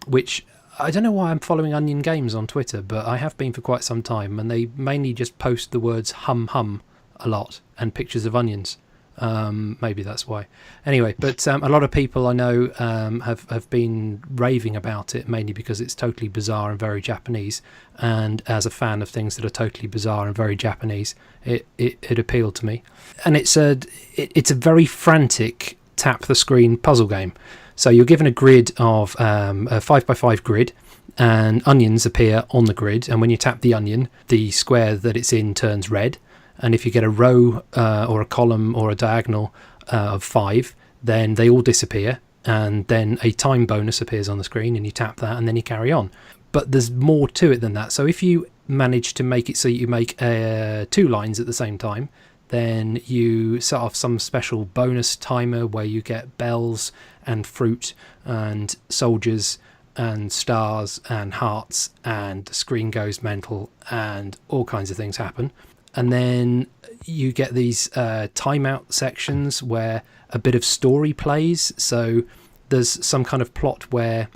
[SPEAKER 3] which I don't know why I'm following Onion Games on Twitter, but I have been for quite some time, and they mainly just post the words hum hum a lot and pictures of onions. Maybe that's why. Anyway, but a lot of people I know have been raving about it, mainly because it's totally bizarre and very Japanese. And as a fan of things that are totally bizarre and very Japanese, it appealed to me. And it's a very frantic tap the screen puzzle game. So you're given a grid of a 5x5 grid, and onions appear on the grid. And when you tap the onion, the square that it's in turns red. And if you get a row or a column or a diagonal of 5, then they all disappear. And then a time bonus appears on the screen, and you tap that, and then you carry on. But there's more to it than that. So if you manage to make it so you make 2 lines at the same time, then you set off some special bonus timer where you get bells and fruit and soldiers and stars and hearts, and the screen goes mental and all kinds of things happen. And then you get these timeout sections where a bit of story plays. So there's some kind of plot where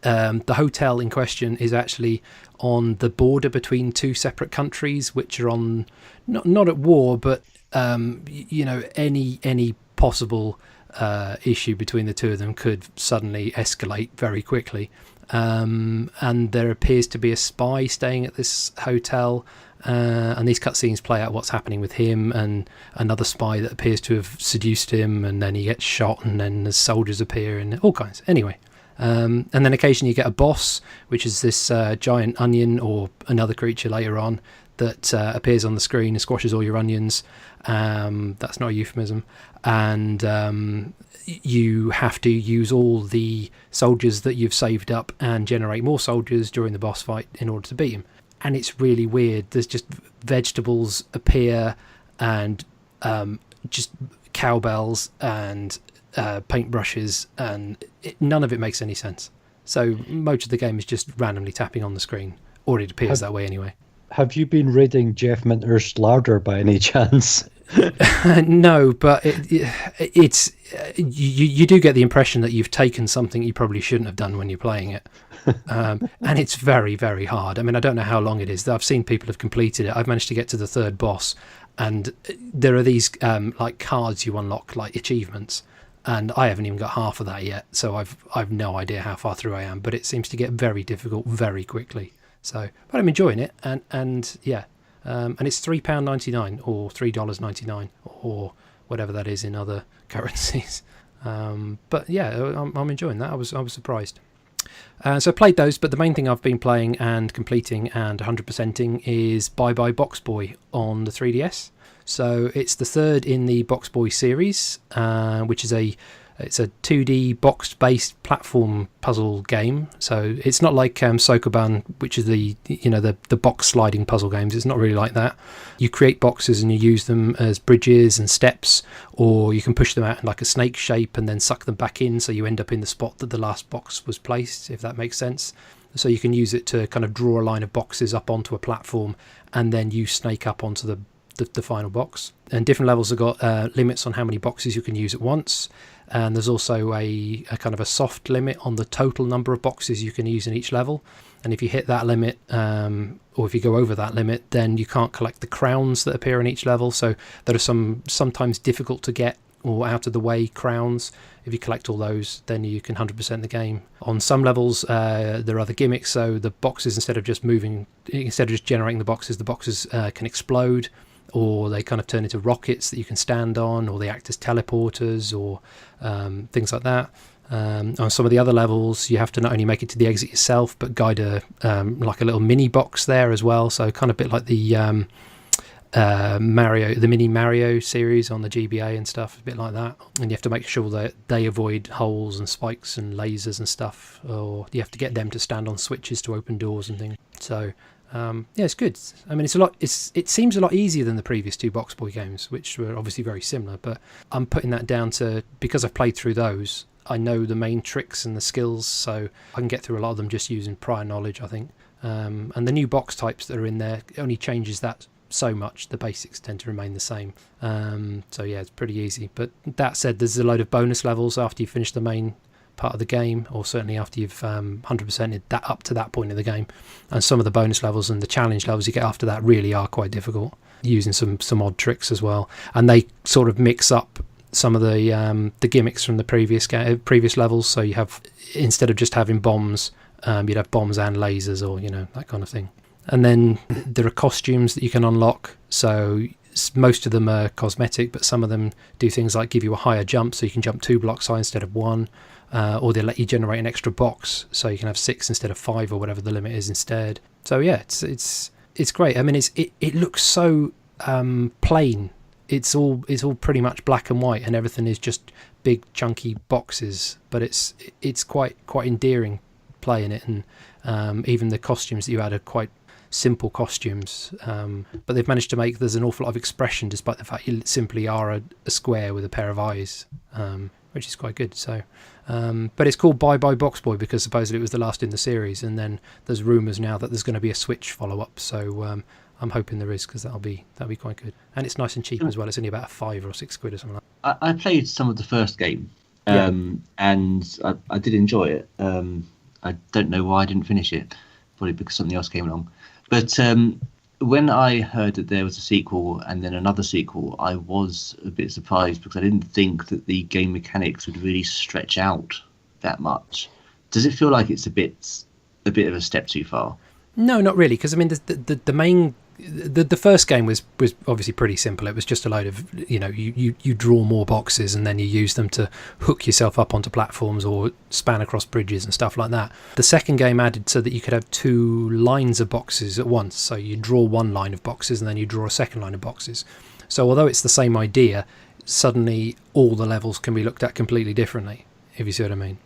[SPEAKER 3] the hotel in question is actually on the border between 2 separate countries, which are on not at war, but any possible issue between the two of them could suddenly escalate very quickly. And there appears to be a spy staying at this hotel. And these cutscenes play out what's happening with him and another spy that appears to have seduced him, and then he gets shot, and then the soldiers appear and all kinds. Anyway, and then occasionally you get a boss, which is this giant onion or another creature later on that appears on the screen and squashes all your onions. That's not a euphemism. And you have to use all the soldiers that you've saved up and generate more soldiers during the boss fight in order to beat him. And it's really weird. There's just vegetables appear, and just cowbells and paintbrushes, and none of it makes any sense. So most of the game is just randomly tapping on the screen, or it appears that way anyway.
[SPEAKER 2] Have you been raiding Jeff Minter's larder by any chance?
[SPEAKER 3] No, but it's you do get the impression that you've taken something you probably shouldn't have done when you're playing it. And it's very, very hard. I mean, I don't know how long it is. I've seen people have completed it. I've managed to get to the 3rd boss, and there are these like cards you unlock, like achievements, and I haven't even got half of that yet. So I've no idea how far through I am, but it seems to get very difficult very quickly. So, but I'm enjoying it, and yeah, and it's £3.99 or $3.99 or whatever that is in other currencies. But yeah, I'm enjoying that. I was surprised. So I played those, but the main thing I've been playing and completing and 100%ing is Bye Bye Box Boy on the 3DS. So it's the 3rd in the Box Boy series, which is it's a 2D box-based platform puzzle game. So it's not like Sokoban, which is the box sliding puzzle games. It's not really like that. You create boxes and you use them as bridges and steps, or you can push them out in like a snake shape and then suck them back in, so you end up in the spot that the last box was placed, if that makes sense. So you can use it to kind of draw a line of boxes up onto a platform and then you snake up onto the final box. And different levels have got limits on how many boxes you can use at once. And there's also a kind of a soft limit on the total number of boxes you can use in each level. And if you hit that limit, or if you go over that limit, then you can't collect the crowns that appear in each level. So there are sometimes difficult to get or out of the way crowns. If you collect all those, then you can 100% the game. On some levels, there are other gimmicks. So the boxes, instead of just generating the boxes can explode, or they kind of turn into rockets that you can stand on, or they act as teleporters, or things like that. On some of the other levels, you have to not only make it to the exit yourself, but guide like a little mini box there as well. So kind of a bit like the mini Mario series on the GBA and stuff, a bit like that. And you have to make sure that they avoid holes and spikes and lasers and stuff, or you have to get them to stand on switches to open doors and things. So yeah, it's good. I mean, it seems a lot easier than the previous two Box Boy games, which were obviously very similar, but I'm putting that down to, because I've played through those, I know the main tricks and the skills, so I can get through a lot of them just using prior knowledge, I think. And the new box types that are in there only changes that so much. The basics tend to remain the same. So yeah, it's pretty easy. But that said, there's a load of bonus levels after you finish the main part of the game, or certainly after you've 100%ed that up to that point in the game. And some of the bonus levels and the challenge levels you get after that really are quite difficult, using some odd tricks as well. And they sort of mix up some of the gimmicks from the previous levels. So you have, instead of just having bombs, you'd have bombs and lasers, or that kind of thing. And then there are costumes that you can unlock. So most of them are cosmetic, but some of them do things like give you a higher jump, so you can jump 2 blocks high instead of 1, or they let you generate an extra box, so you can have 6 instead of 5, or whatever the limit is instead. So yeah, it's great. I mean, it looks so plain. It's all pretty much black and white, and everything is just big chunky boxes. But it's quite endearing playing it, and even the costumes that you add are quite simple costumes. But they've managed to make there's an awful lot of expression, despite the fact you simply are a square with a pair of eyes, which is quite good. So, but it's called Bye Bye Box Boy because supposedly it was the last in the series, and then there's rumours now that there's going to be a Switch follow-up. So I'm hoping there is, because that'll be quite good, and it's nice and cheap as well. It's only about £5 or £6 or something like that.
[SPEAKER 4] I played some of the first game, and I did enjoy it. I don't know why I didn't finish it, probably because something else came along. But when I heard that there was a sequel and then another sequel, I was a bit surprised, because I didn't think that the game mechanics would really stretch out that much. Does it feel like it's a bit of a step too far?
[SPEAKER 3] No, not really, because I mean the main. The first game was obviously pretty simple. It was just a load of, you draw more boxes and then you use them to hook yourself up onto platforms or span across bridges and stuff like that. The second game added so that you could have 2 lines of boxes at once. So you draw one line of boxes and then you draw a second line of boxes. So although it's the same idea, suddenly all the levels can be looked at completely differently, if you see what I mean.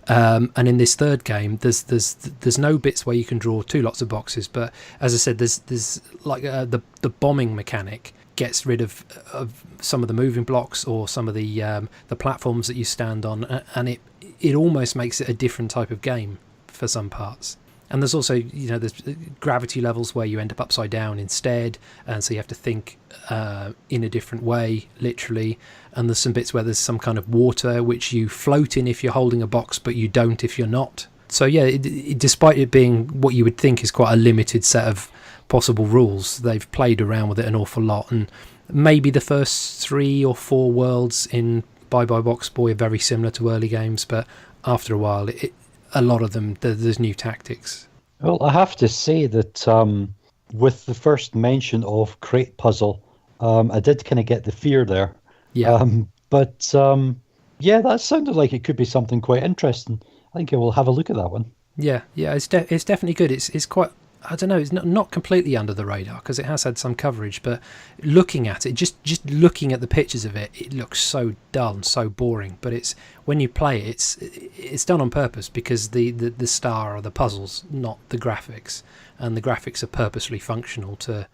[SPEAKER 3] And in this third game, there's no bits where you can draw 2 lots of boxes, but as I said, there's like the bombing mechanic gets rid of some of the moving blocks or some of the platforms that you stand on, and it almost makes it a different type of game for some parts. And there's also, there's gravity levels where you end up upside down instead, and so you have to think in a different way, literally. And there's some bits where there's some kind of water which you float in if you're holding a box, but you don't if you're not. So yeah, despite it being what you would think is quite a limited set of possible rules, they've played around with it an awful lot. And maybe the first 3 or 4 worlds in Bye Bye Box Boy are very similar to early games, but after a while, a lot of them, there's new tactics.
[SPEAKER 2] Well, I have to say that with the first mention of crate puzzle, I did kind of get the fear there.
[SPEAKER 3] Yeah.
[SPEAKER 2] But that sounded like it could be something quite interesting. I think I will have a look at that one.
[SPEAKER 3] Yeah, it's definitely good. It's quite, I don't know, it's not completely under the radar because it has had some coverage, but looking at it, just looking at the pictures of it, it looks so dull and so boring. But it's when you play it, it's done on purpose, because the star are the puzzles, not the graphics, and the graphics are purposely functional to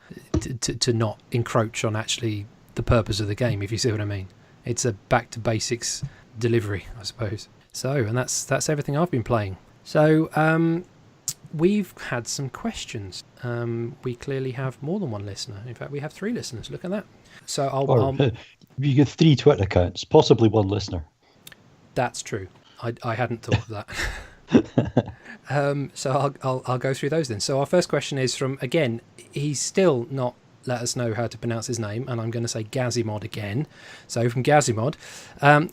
[SPEAKER 3] not encroach on actually the purpose of the game, if you see what I mean. It's a back to basics delivery, I suppose. So, and that's everything I've been playing. So, we've had some questions. We clearly have more than one listener. In fact, we have 3 listeners. Look at that. So
[SPEAKER 2] you get 3 Twitter accounts, possibly 1 listener.
[SPEAKER 3] That's true. I hadn't thought of that. So I'll go through those then. So our first question is from, again, he's still not let us know how to pronounce his name, and I'm going to say Gazimod again. So from Gazimod,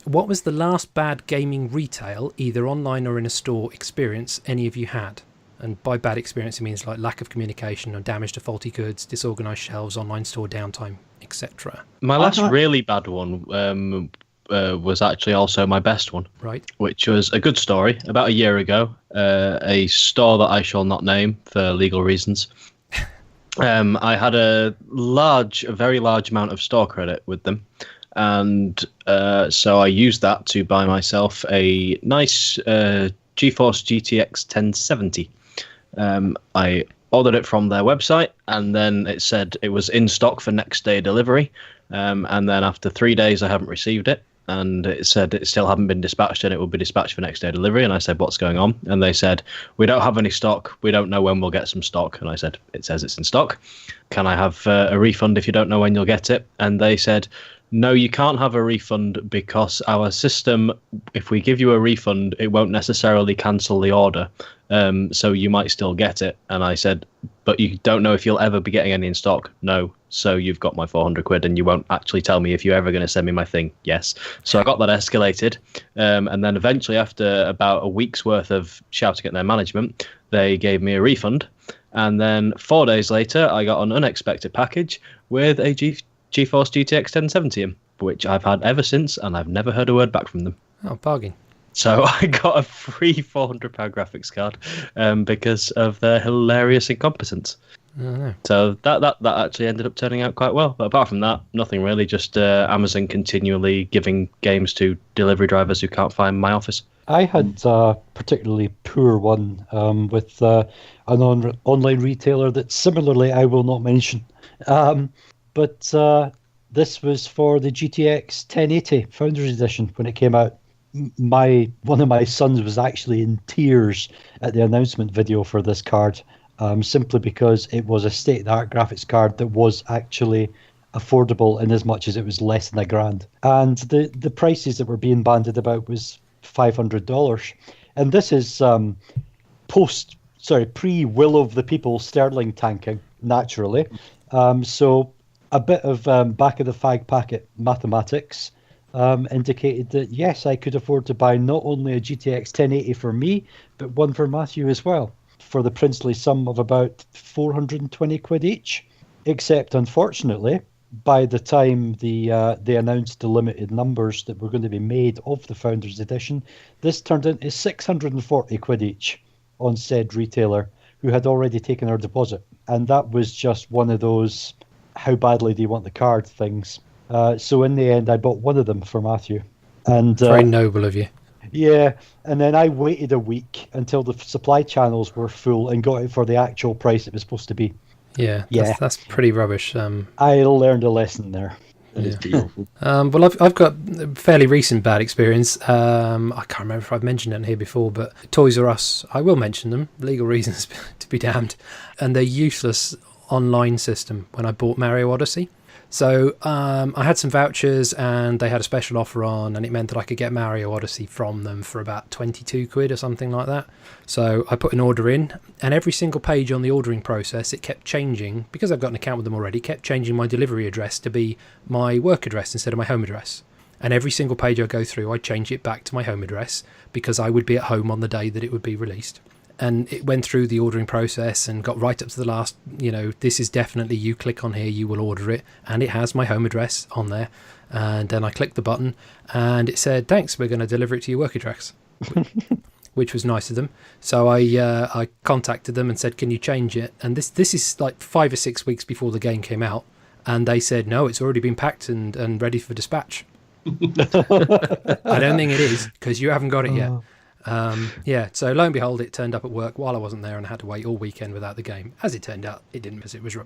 [SPEAKER 3] what was the last bad gaming retail, either online or in a store, experience any of you had? And by bad experience, it means like lack of communication or damage to faulty goods, disorganized shelves, online store downtime, etc.
[SPEAKER 1] My last really bad one was actually also my best one.
[SPEAKER 3] Right.
[SPEAKER 1] Which was a good story. About a year ago, a store that I shall not name for legal reasons. I had a very large amount of store credit with them. And so I used that to buy myself a nice GeForce GTX 1070. I ordered it from their website, and then it said it was in stock for next day delivery. And then after 3 days, I haven't received it. And it said it still hadn't been dispatched, and it will be dispatched for next day delivery. And I said, what's going on? And they said, we don't have any stock. We don't know when we'll get some stock. And I said, it says it's in stock. Can I have a refund if you don't know when you'll get it? And they said, no, you can't have a refund because our system, if we give you a refund, it won't necessarily cancel the order. So you might still get it. And I said, but you don't know if you'll ever be getting any in stock. No. So you've got my 400 quid and you won't actually tell me if you're ever going to send me my thing. Yes. So I got that escalated. And then eventually, after about a week's worth of shouting at their management, they gave me a refund. And then 4 days later, I got an unexpected package with a GeForce GTX 1070 in, which I've had ever since, and I've never heard a word back from them.
[SPEAKER 3] Oh, bargain.
[SPEAKER 1] So I got a free £400 graphics card because of their hilarious incompetence.
[SPEAKER 3] Oh,
[SPEAKER 1] so that actually ended up turning out quite well. But apart from that, nothing really. Just Amazon continually giving games to delivery drivers who can't find my office.
[SPEAKER 2] I had a particularly poor one with an online retailer that similarly I will not mention. But this was for the GTX 1080 Founders Edition when it came out. One of my sons was actually in tears at the announcement video for this card, simply because it was a state-of-the-art graphics card that was actually affordable in as much as it was less than $1,000. And the prices that were being bandied about was $500. And this is pre-Will of the People Sterling tanking, naturally. So a bit of back of the fag packet mathematics indicated that, yes, I could afford to buy not only a GTX 1080 for me, but one for Matthew as well, for the princely sum of about 420 quid each. Except, unfortunately, by the time they announced the limited numbers that were going to be made of the Founders Edition, this turned into 640 quid each on said retailer, who had already taken our deposit. And that was just one of those, how badly do you want the card things. So in the end, I bought one of them for Matthew. And
[SPEAKER 3] very noble of you.
[SPEAKER 2] Yeah, and then I waited a week until the supply channels were full and got it for the actual price it was supposed to be.
[SPEAKER 3] Yeah, that's pretty rubbish.
[SPEAKER 2] I learned a lesson there.
[SPEAKER 4] That is beautiful.
[SPEAKER 3] Well, I've got a fairly recent bad experience. I can't remember if I've mentioned it in here before, but Toys R Us, I will mention them, legal reasons to be damned, and their useless online system when I bought Mario Odyssey. So I had some vouchers and they had a special offer on, and it meant that I could get Mario Odyssey from them for about 22 quid or something like that. So I put an order in, and every single page on the ordering process, it kept changing, because I've got an account with them already, kept changing my delivery address to be my work address instead of my home address. And every single page I go through, I change it back to my home address because I would be at home on the day that it would be released. And it went through the ordering process and got right up to the last, this is definitely, you click on here, you will order it. And it has my home address on there. And then I clicked the button and it said, thanks, we're going to deliver it to your work address, which was nice of them. So I contacted them and said, can you change it? And this is like 5 or 6 weeks before the game came out. And they said, no, it's already been packed and ready for dispatch. I don't think it is, because you haven't got it yet. So lo and behold, it turned up at work while I wasn't there, and I had to wait all weekend without the game. As it turned out, it didn't, because it was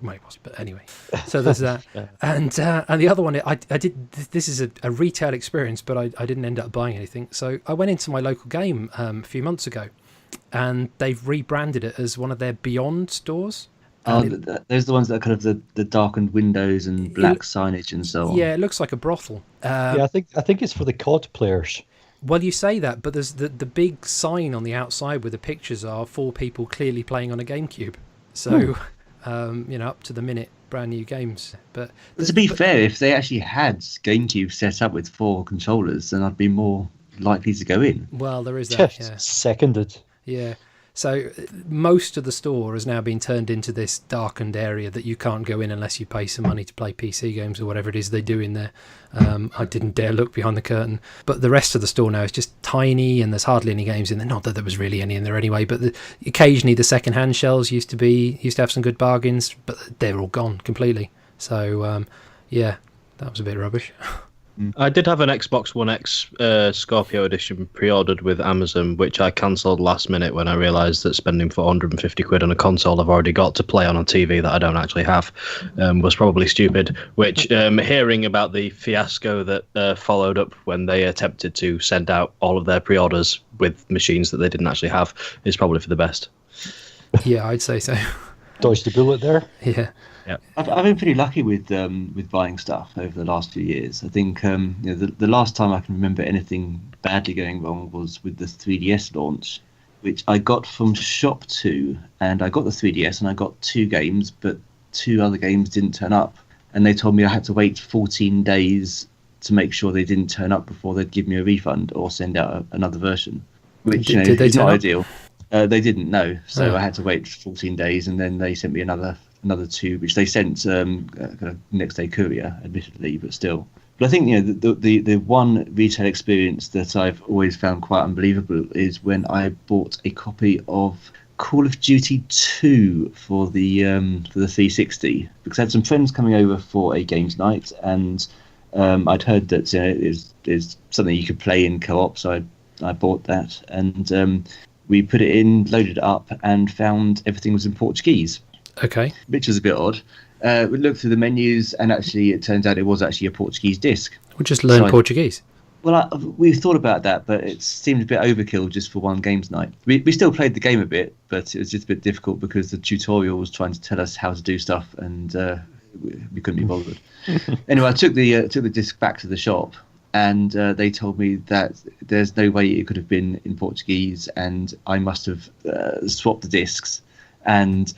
[SPEAKER 3] but anyway. So there's that. And the other one, I did. This is a retail experience, but I didn't end up buying anything. So I went into my local game a few months ago, and they've rebranded it as one of their Beyond stores.
[SPEAKER 4] Those are the ones that are kind of the darkened windows and black signage and so on.
[SPEAKER 3] Yeah, it looks like a brothel.
[SPEAKER 2] I think it's for the COD players.
[SPEAKER 3] Well, you say that, but there's the big sign on the outside where the pictures are 4 people clearly playing on a GameCube. So, up to the minute brand new games. But
[SPEAKER 4] to be fair, if they actually had GameCube set up with 4 controllers, then I'd be more likely to go in.
[SPEAKER 3] Well, there is that. Yeah.
[SPEAKER 2] Seconded.
[SPEAKER 3] Yeah. So most of the store has now been turned into this darkened area that you can't go in unless you pay some money to play PC games or whatever it is they do in there. I didn't dare look behind the curtain. But the rest of the store now is just tiny and there's hardly any games in there. Not that there was really any in there anyway, but occasionally the second-hand shelves used to have some good bargains, but they're all gone completely. So, yeah, that was a bit rubbish.
[SPEAKER 1] I did have an Xbox One X Scorpio edition pre-ordered with Amazon, which I cancelled last minute when I realised that spending £450 on a console I've already got to play on a TV that I don't actually have was probably stupid. Which, hearing about the fiasco that followed up when they attempted to send out all of their pre-orders with machines that they didn't actually have, is probably for the best.
[SPEAKER 3] Yeah, I'd say so.
[SPEAKER 2] Dodged the bullet there.
[SPEAKER 3] Yeah.
[SPEAKER 1] Yeah,
[SPEAKER 4] I've been pretty lucky with buying stuff over the last few years. I think the last time I can remember anything badly going wrong was with the 3DS launch, which I got from Shop 2, and I got the 3DS and I got 2 games, but 2 other games didn't turn up, and they told me I had to wait 14 days to make sure they didn't turn up before they'd give me a refund or send out another version, which
[SPEAKER 3] did they
[SPEAKER 4] is not
[SPEAKER 3] turn up?
[SPEAKER 4] ideal. They didn't know, so I had to wait 14 days, and then they sent me another 2, which they sent kind of next day courier, admittedly, but still. But I think the one retail experience that I've always found quite unbelievable is when I bought a copy of Call of Duty 2 for the 360, because I had some friends coming over for a games night, and I'd heard that it's something you could play in co-op, so I bought that, and we put it in, loaded it up, and found everything was in Portuguese.
[SPEAKER 3] Okay.
[SPEAKER 4] Which was a bit odd. We looked through the menus, and actually, it turns out it was actually a Portuguese disc.
[SPEAKER 3] We'll just learn Portuguese.
[SPEAKER 4] Well, we thought about that, but it seemed a bit overkill just for one games night. We still played the game a bit, but it was just a bit difficult because the tutorial was trying to tell us how to do stuff, and we couldn't be bothered. Anyway, I took the disc back to the shop, and they told me that there's no way it could have been in Portuguese, and I must have swapped the discs, and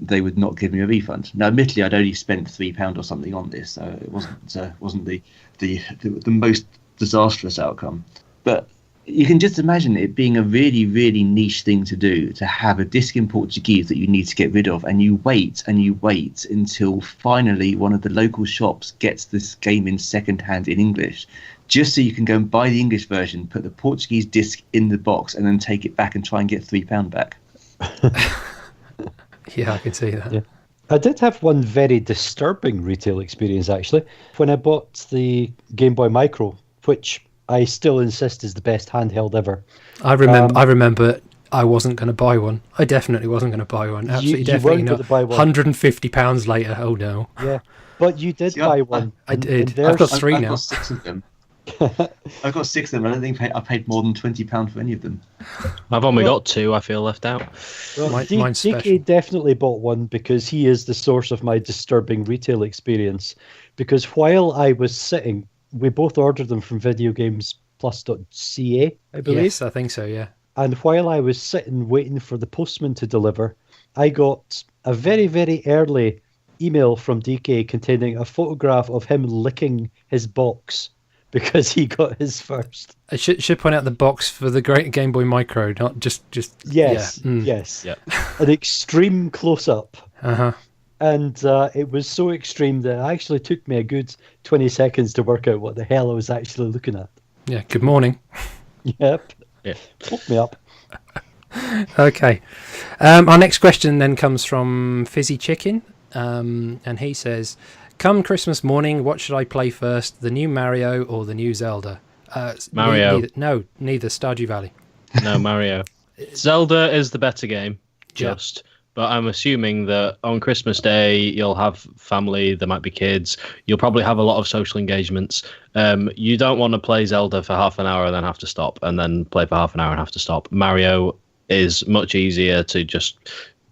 [SPEAKER 4] they would not give me a refund. Now, admittedly, I'd only spent £3 or something on this, so it wasn't the most disastrous outcome. But you can just imagine it being a really, really niche thing to do, to have a disc in Portuguese that you need to get rid of, and you wait until finally one of the local shops gets this game in second hand in English, just so you can go and buy the English version, put the Portuguese disc in the box, and then take it back and try and get £3 back.
[SPEAKER 3] Yeah, I can see that.
[SPEAKER 2] Yeah. I did have one very disturbing retail experience, actually, when I bought the Game Boy Micro, which I still insist is the best handheld ever.
[SPEAKER 3] I remember I wasn't going to buy one. I definitely wasn't going to buy one. Absolutely, definitely not. £150 later. Oh no.
[SPEAKER 2] Yeah, but you did buy one.
[SPEAKER 3] I did. I've got 3 now.
[SPEAKER 4] I've got 6 of them. I've got 6 of them. I don't think I paid more than £20 for any of them.
[SPEAKER 1] I've only got 2. I feel left out.
[SPEAKER 2] Well,
[SPEAKER 3] mine's special.
[SPEAKER 2] deKay definitely bought one because he is the source of my disturbing retail experience. Because while I was sitting, we both ordered them from videogamesplus.ca, I believe.
[SPEAKER 3] Yes, I think so, yeah.
[SPEAKER 2] And while I was sitting waiting for the postman to deliver, I got a very, very early email from deKay containing a photograph of him licking his box because he got his first.
[SPEAKER 3] I should point out the box for the great Game Boy Micro, not just
[SPEAKER 2] yes,
[SPEAKER 3] yeah.
[SPEAKER 2] Yes.
[SPEAKER 1] Yeah.
[SPEAKER 2] An extreme close-up.
[SPEAKER 3] Uh-huh.
[SPEAKER 2] And it was so extreme that it actually took me a good 20 seconds to work out what the hell I was actually looking at.
[SPEAKER 3] Yeah, good morning.
[SPEAKER 2] Yep.
[SPEAKER 1] Yeah.
[SPEAKER 2] Woke me up.
[SPEAKER 3] Okay. Our next question then comes from Fizzy Chicken. And he says, come Christmas morning, what should I play first? The new Mario or the new Zelda?
[SPEAKER 1] Mario.
[SPEAKER 3] Neither. Stardew Valley.
[SPEAKER 1] No, Mario. Zelda is the better game, just. But I'm assuming that on Christmas Day, you'll have family, there might be kids. You'll probably have a lot of social engagements. You don't want to play Zelda for half an hour and then have to stop, and then play for half an hour and have to stop. Mario is much easier to just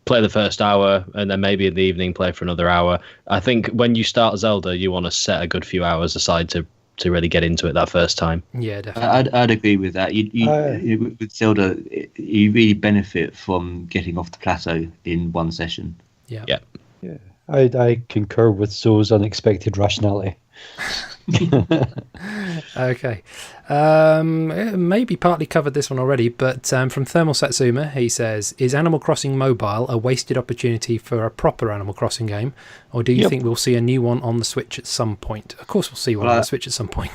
[SPEAKER 1] play the first hour and then maybe in the evening play for another hour. I think when you start Zelda, you want to set a good few hours aside to really get into it that first time.
[SPEAKER 3] Yeah, definitely.
[SPEAKER 4] I'd agree with that. You with Zelda, you really benefit from getting off the plateau in one session.
[SPEAKER 3] Yeah.
[SPEAKER 2] Yeah. I concur with Zoe's unexpected rationality.
[SPEAKER 3] Okay. Maybe partly covered this one already, but from Thermal Satsuma, he says, is Animal Crossing Mobile a wasted opportunity for a proper Animal Crossing game, or do you think we'll see a new one on the Switch at some point? Of course we'll see one on the Switch at some point.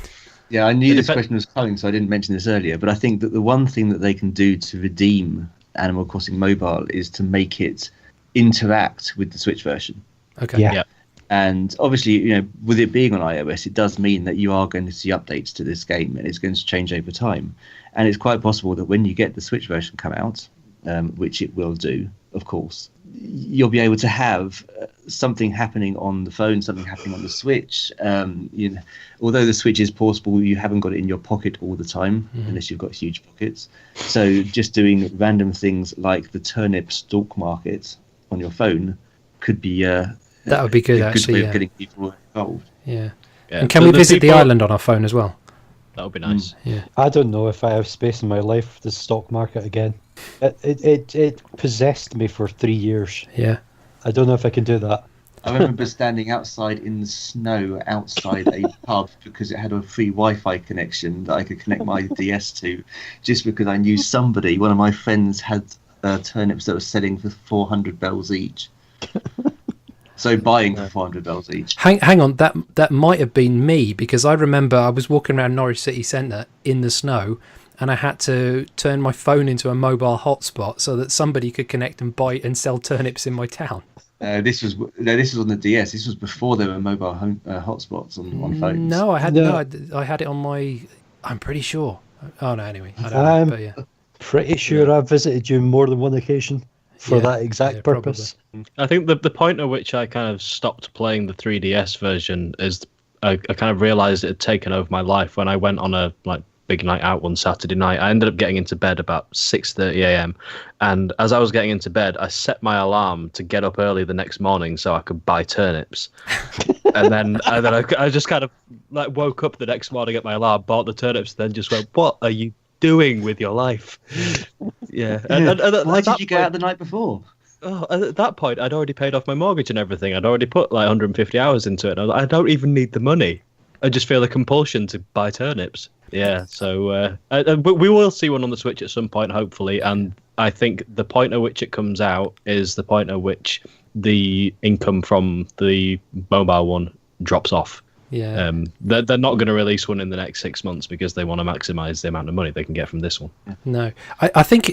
[SPEAKER 4] Yeah, I knew this question was coming, so I didn't mention this earlier, but I think that the one thing that they can do to redeem Animal Crossing Mobile is to make it interact with the Switch version.
[SPEAKER 3] Okay.
[SPEAKER 2] Yeah.
[SPEAKER 4] And obviously, you know, with it being on iOS, it does mean that you are going to see updates to this game, and it's going to change over time. And it's quite possible that when you get the Switch version come out, which it will do, of course, you'll be able to have something happening on the phone, something happening on the Switch. You know, although the Switch is portable, you haven't got it in your pocket all the time, unless you've got huge pockets. So just doing random things like the turnip stalk market on your phone could be
[SPEAKER 3] that would be good, actually.
[SPEAKER 4] Way of getting people involved.
[SPEAKER 3] Yeah. And can we visit the island on our phone as well?
[SPEAKER 1] That would be nice.
[SPEAKER 3] Yeah.
[SPEAKER 2] I don't know if I have space in my life for the stock market again. It possessed me for 3 years.
[SPEAKER 3] Yeah.
[SPEAKER 2] I don't know if I can do that.
[SPEAKER 4] I remember standing outside in the snow outside a pub because it had a free Wi-Fi connection that I could connect my DS to, just because I knew somebody, one of my friends, had turnips that were selling for 400 bells each. So buying for 400 bells each.
[SPEAKER 3] Hang on, that might have been me, because I remember I was walking around Norwich City Centre in the snow, and I had to turn my phone into a mobile hotspot so that somebody could connect and buy and sell turnips in my town.
[SPEAKER 4] This was on the DS. This was before there were mobile hotspots on phones.
[SPEAKER 3] No, I had it on my. I'm pretty sure. Oh no, anyway, I don't know. But yeah,
[SPEAKER 2] pretty sure I've visited you more than one occasion for that exact purpose.
[SPEAKER 1] Probably. I think the point at which I kind of stopped playing the 3DS version is I kind of realised it had taken over my life when I went on a big night out one Saturday night. I ended up getting into bed about 6:30 a.m. and as I was getting into bed, I set my alarm to get up early the next morning so I could buy turnips. and then I just kind of woke up the next morning at my alarm, bought the turnips, then just went, "What are you doing with your life?" Yeah. And
[SPEAKER 4] why did you go out the night before?
[SPEAKER 1] Oh, at that point, I'd already paid off my mortgage and everything. I'd already put 150 hours into it. I don't even need the money. I just feel a compulsion to buy turnips. Yeah, so we will see one on the Switch at some point, hopefully. And I think the point at which it comes out is the point at which the income from the mobile one drops off.
[SPEAKER 3] Yeah.
[SPEAKER 1] They're not going to release one in the next 6 months because they want to maximise the amount of money they can get from this one.
[SPEAKER 3] No, I think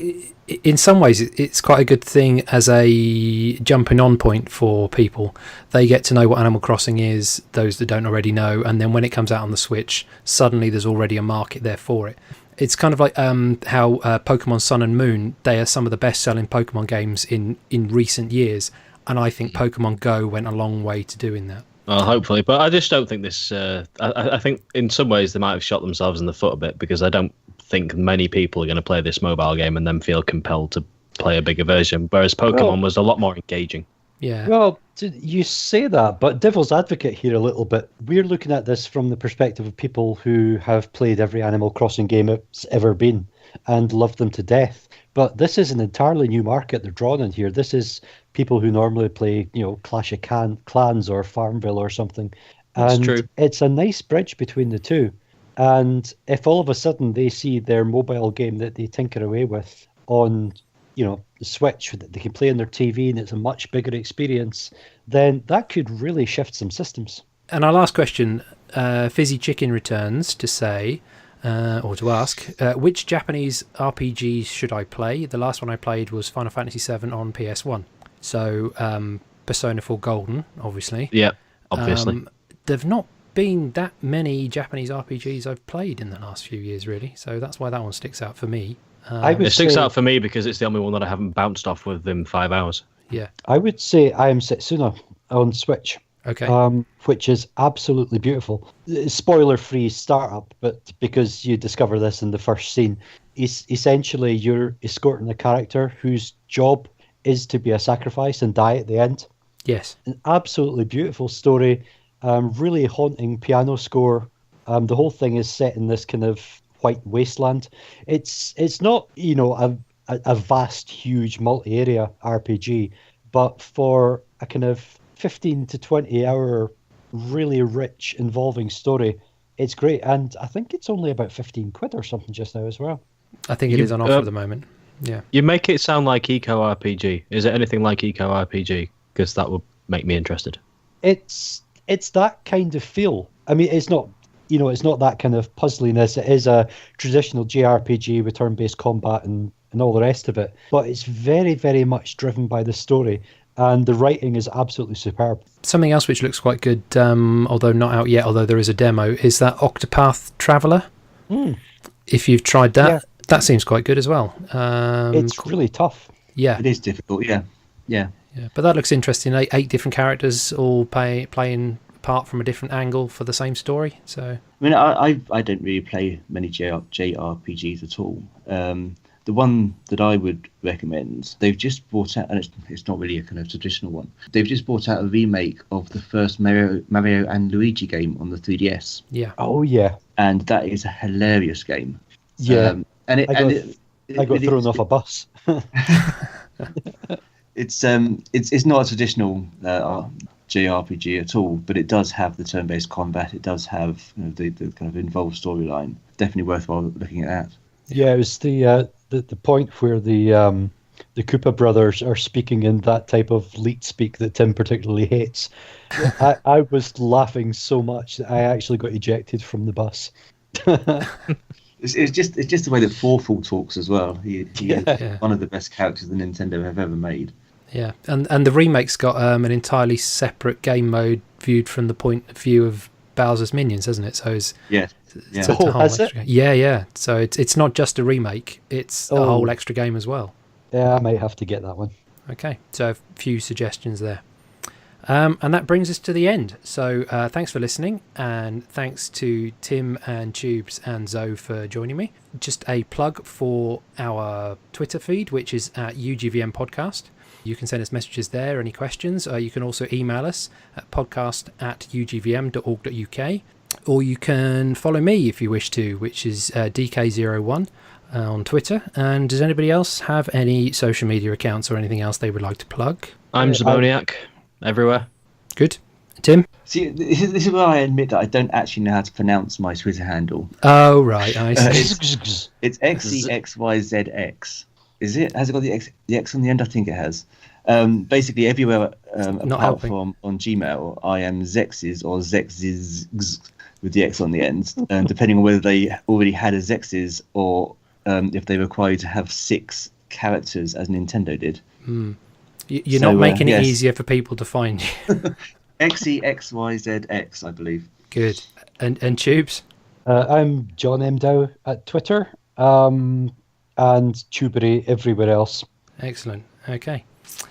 [SPEAKER 3] in some ways it's quite a good thing as a jumping on point for people. They get to know what Animal Crossing is, those that don't already know, and then when it comes out on the Switch, suddenly there's already a market there for it. It's kind of like how Pokemon Sun and Moon, they are some of the best-selling Pokemon games in recent years, and I think Pokemon Go went a long way to doing that.
[SPEAKER 1] Well, hopefully, but I just don't think this. I think in some ways they might have shot themselves in the foot a bit because I don't think many people are going to play this mobile game and then feel compelled to play a bigger version. Whereas Pokemon was a lot more engaging.
[SPEAKER 3] Yeah.
[SPEAKER 2] Well, you say that, but devil's advocate here a little bit. We're looking at this from the perspective of people who have played every Animal Crossing game it's ever been and love them to death. But this is an entirely new market they're drawn in here. This is people who normally play, Clash of Clans or Farmville or something.
[SPEAKER 1] That's
[SPEAKER 2] And
[SPEAKER 1] true.
[SPEAKER 2] it's a nice bridge between the two. And if all of a sudden they see their mobile game that they tinker away with on, the Switch that they can play on their TV and it's a much bigger experience, then that could really shift some systems.
[SPEAKER 3] And our last question, Fizzy Chicken returns to say, or to ask, which Japanese RPGs should I play? The last one I played was Final Fantasy VII on PS1. So Persona 4 Golden, obviously.
[SPEAKER 1] Yeah, obviously.
[SPEAKER 3] There've not been that many Japanese RPGs I've played in the last few years, really. So that's why that one sticks out for me.
[SPEAKER 1] It sticks out for me because it's the only one that I haven't bounced off within 5 hours.
[SPEAKER 3] Yeah.
[SPEAKER 2] I would say I Am Setsuna on Switch.
[SPEAKER 3] Okay.
[SPEAKER 2] Which is absolutely beautiful. Spoiler-free startup, but because you discover this in the first scene, essentially you're escorting a character whose job is to be a sacrifice and die at the end.
[SPEAKER 3] Yes.
[SPEAKER 2] An absolutely beautiful story, really haunting piano score. The whole thing is set in this kind of white wasteland. It's not a vast, huge multi-area RPG, but for a kind of 15 to 20 hour, really rich, involving story, it's great. And I think it's only about 15 quid or something just now as well.
[SPEAKER 3] I think it is on offer at the moment. Yeah.
[SPEAKER 1] You make it sound like Eco RPG. Is it anything like Eco RPG? Because that would make me interested.
[SPEAKER 2] It's that kind of feel. I mean, it's not, it's not that kind of puzzliness. It is a traditional JRPG with turn-based combat and all the rest of it. But it's very, very much driven by the story. And the writing is absolutely superb.
[SPEAKER 3] Something else which looks quite good, although not out yet, although there is a demo, is that Octopath Traveler. If you've tried that, that seems quite good as well.
[SPEAKER 2] It's really tough.
[SPEAKER 3] Yeah.
[SPEAKER 4] It is difficult, yeah.
[SPEAKER 3] But that looks interesting. 8 different characters all playing part from a different angle for the same story. So
[SPEAKER 4] I mean, I don't really play many JRPGs at all. The one that I would recommend, they've just brought out, and it's not really a kind of traditional one. They've just brought out a remake of the first Mario and Luigi game on the 3DS.
[SPEAKER 3] Yeah.
[SPEAKER 2] Oh yeah.
[SPEAKER 4] And that is a hilarious game.
[SPEAKER 2] Yeah.
[SPEAKER 4] I
[SPEAKER 2] got thrown off a bus.
[SPEAKER 4] It's not a traditional JRPG at all, but it does have the turn-based combat. It does have the kind of involved storyline. Definitely worthwhile looking at that.
[SPEAKER 2] Yeah, it was the point where the Koopa brothers are speaking in that type of leet speak that Tim particularly hates. I was laughing so much that I actually got ejected from the bus.
[SPEAKER 4] It's just the way that Forfall talks as well. He is one of the best characters the Nintendo have ever made.
[SPEAKER 3] Yeah, and the remake's got an entirely separate game mode viewed from the point of view of Bowser's minions, hasn't it? So it's a whole extra game. Yeah. So it's not just a remake; it's a whole extra game as well.
[SPEAKER 2] Yeah, I might have to get that one.
[SPEAKER 3] Okay, so a few suggestions there. And that brings us to the end. So thanks for listening, and thanks to Tim and Choobs and Zoe for joining me. Just a plug for our Twitter feed, which is at ugvm podcast. You can send us messages there, any questions. You can also email us at podcast@ugvm.org.uk, or you can follow me if you wish to, which is deKay01 on Twitter. And does anybody else have any social media accounts or anything else they would like to plug?
[SPEAKER 1] I'm Zamoniac. Everywhere.
[SPEAKER 3] Good. Tim?
[SPEAKER 4] See, this is where I admit that I don't actually know how to pronounce my Twitter handle.
[SPEAKER 3] Oh, right. I see.
[SPEAKER 4] It's XEXYZX. Is it? Has it got the X on the end? I think it has. Basically, everywhere apart from on Gmail, I am Zexes or Zexes with the X on the end, depending on whether they already had a Zexes or if they require you to have 6 characters as Nintendo did.
[SPEAKER 3] You're not making it easier for people to find you.
[SPEAKER 4] XEXYZX, I believe.
[SPEAKER 3] Good. And Choobs?
[SPEAKER 2] I'm John M. Dow at Twitter, and Tubery everywhere else.
[SPEAKER 3] Excellent. Okay.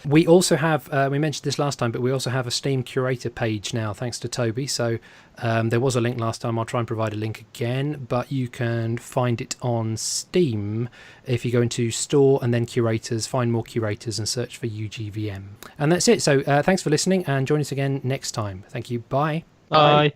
[SPEAKER 3] We also have, we mentioned this last time, but we also have a Steam curator page now, thanks to Toby. So there was a link last time. I'll try and provide a link again, but you can find it on Steam if you go into store and then curators, find more curators and search for UGVM. And that's it. So thanks for listening, and join us again next time. Thank you. Bye.
[SPEAKER 1] Bye.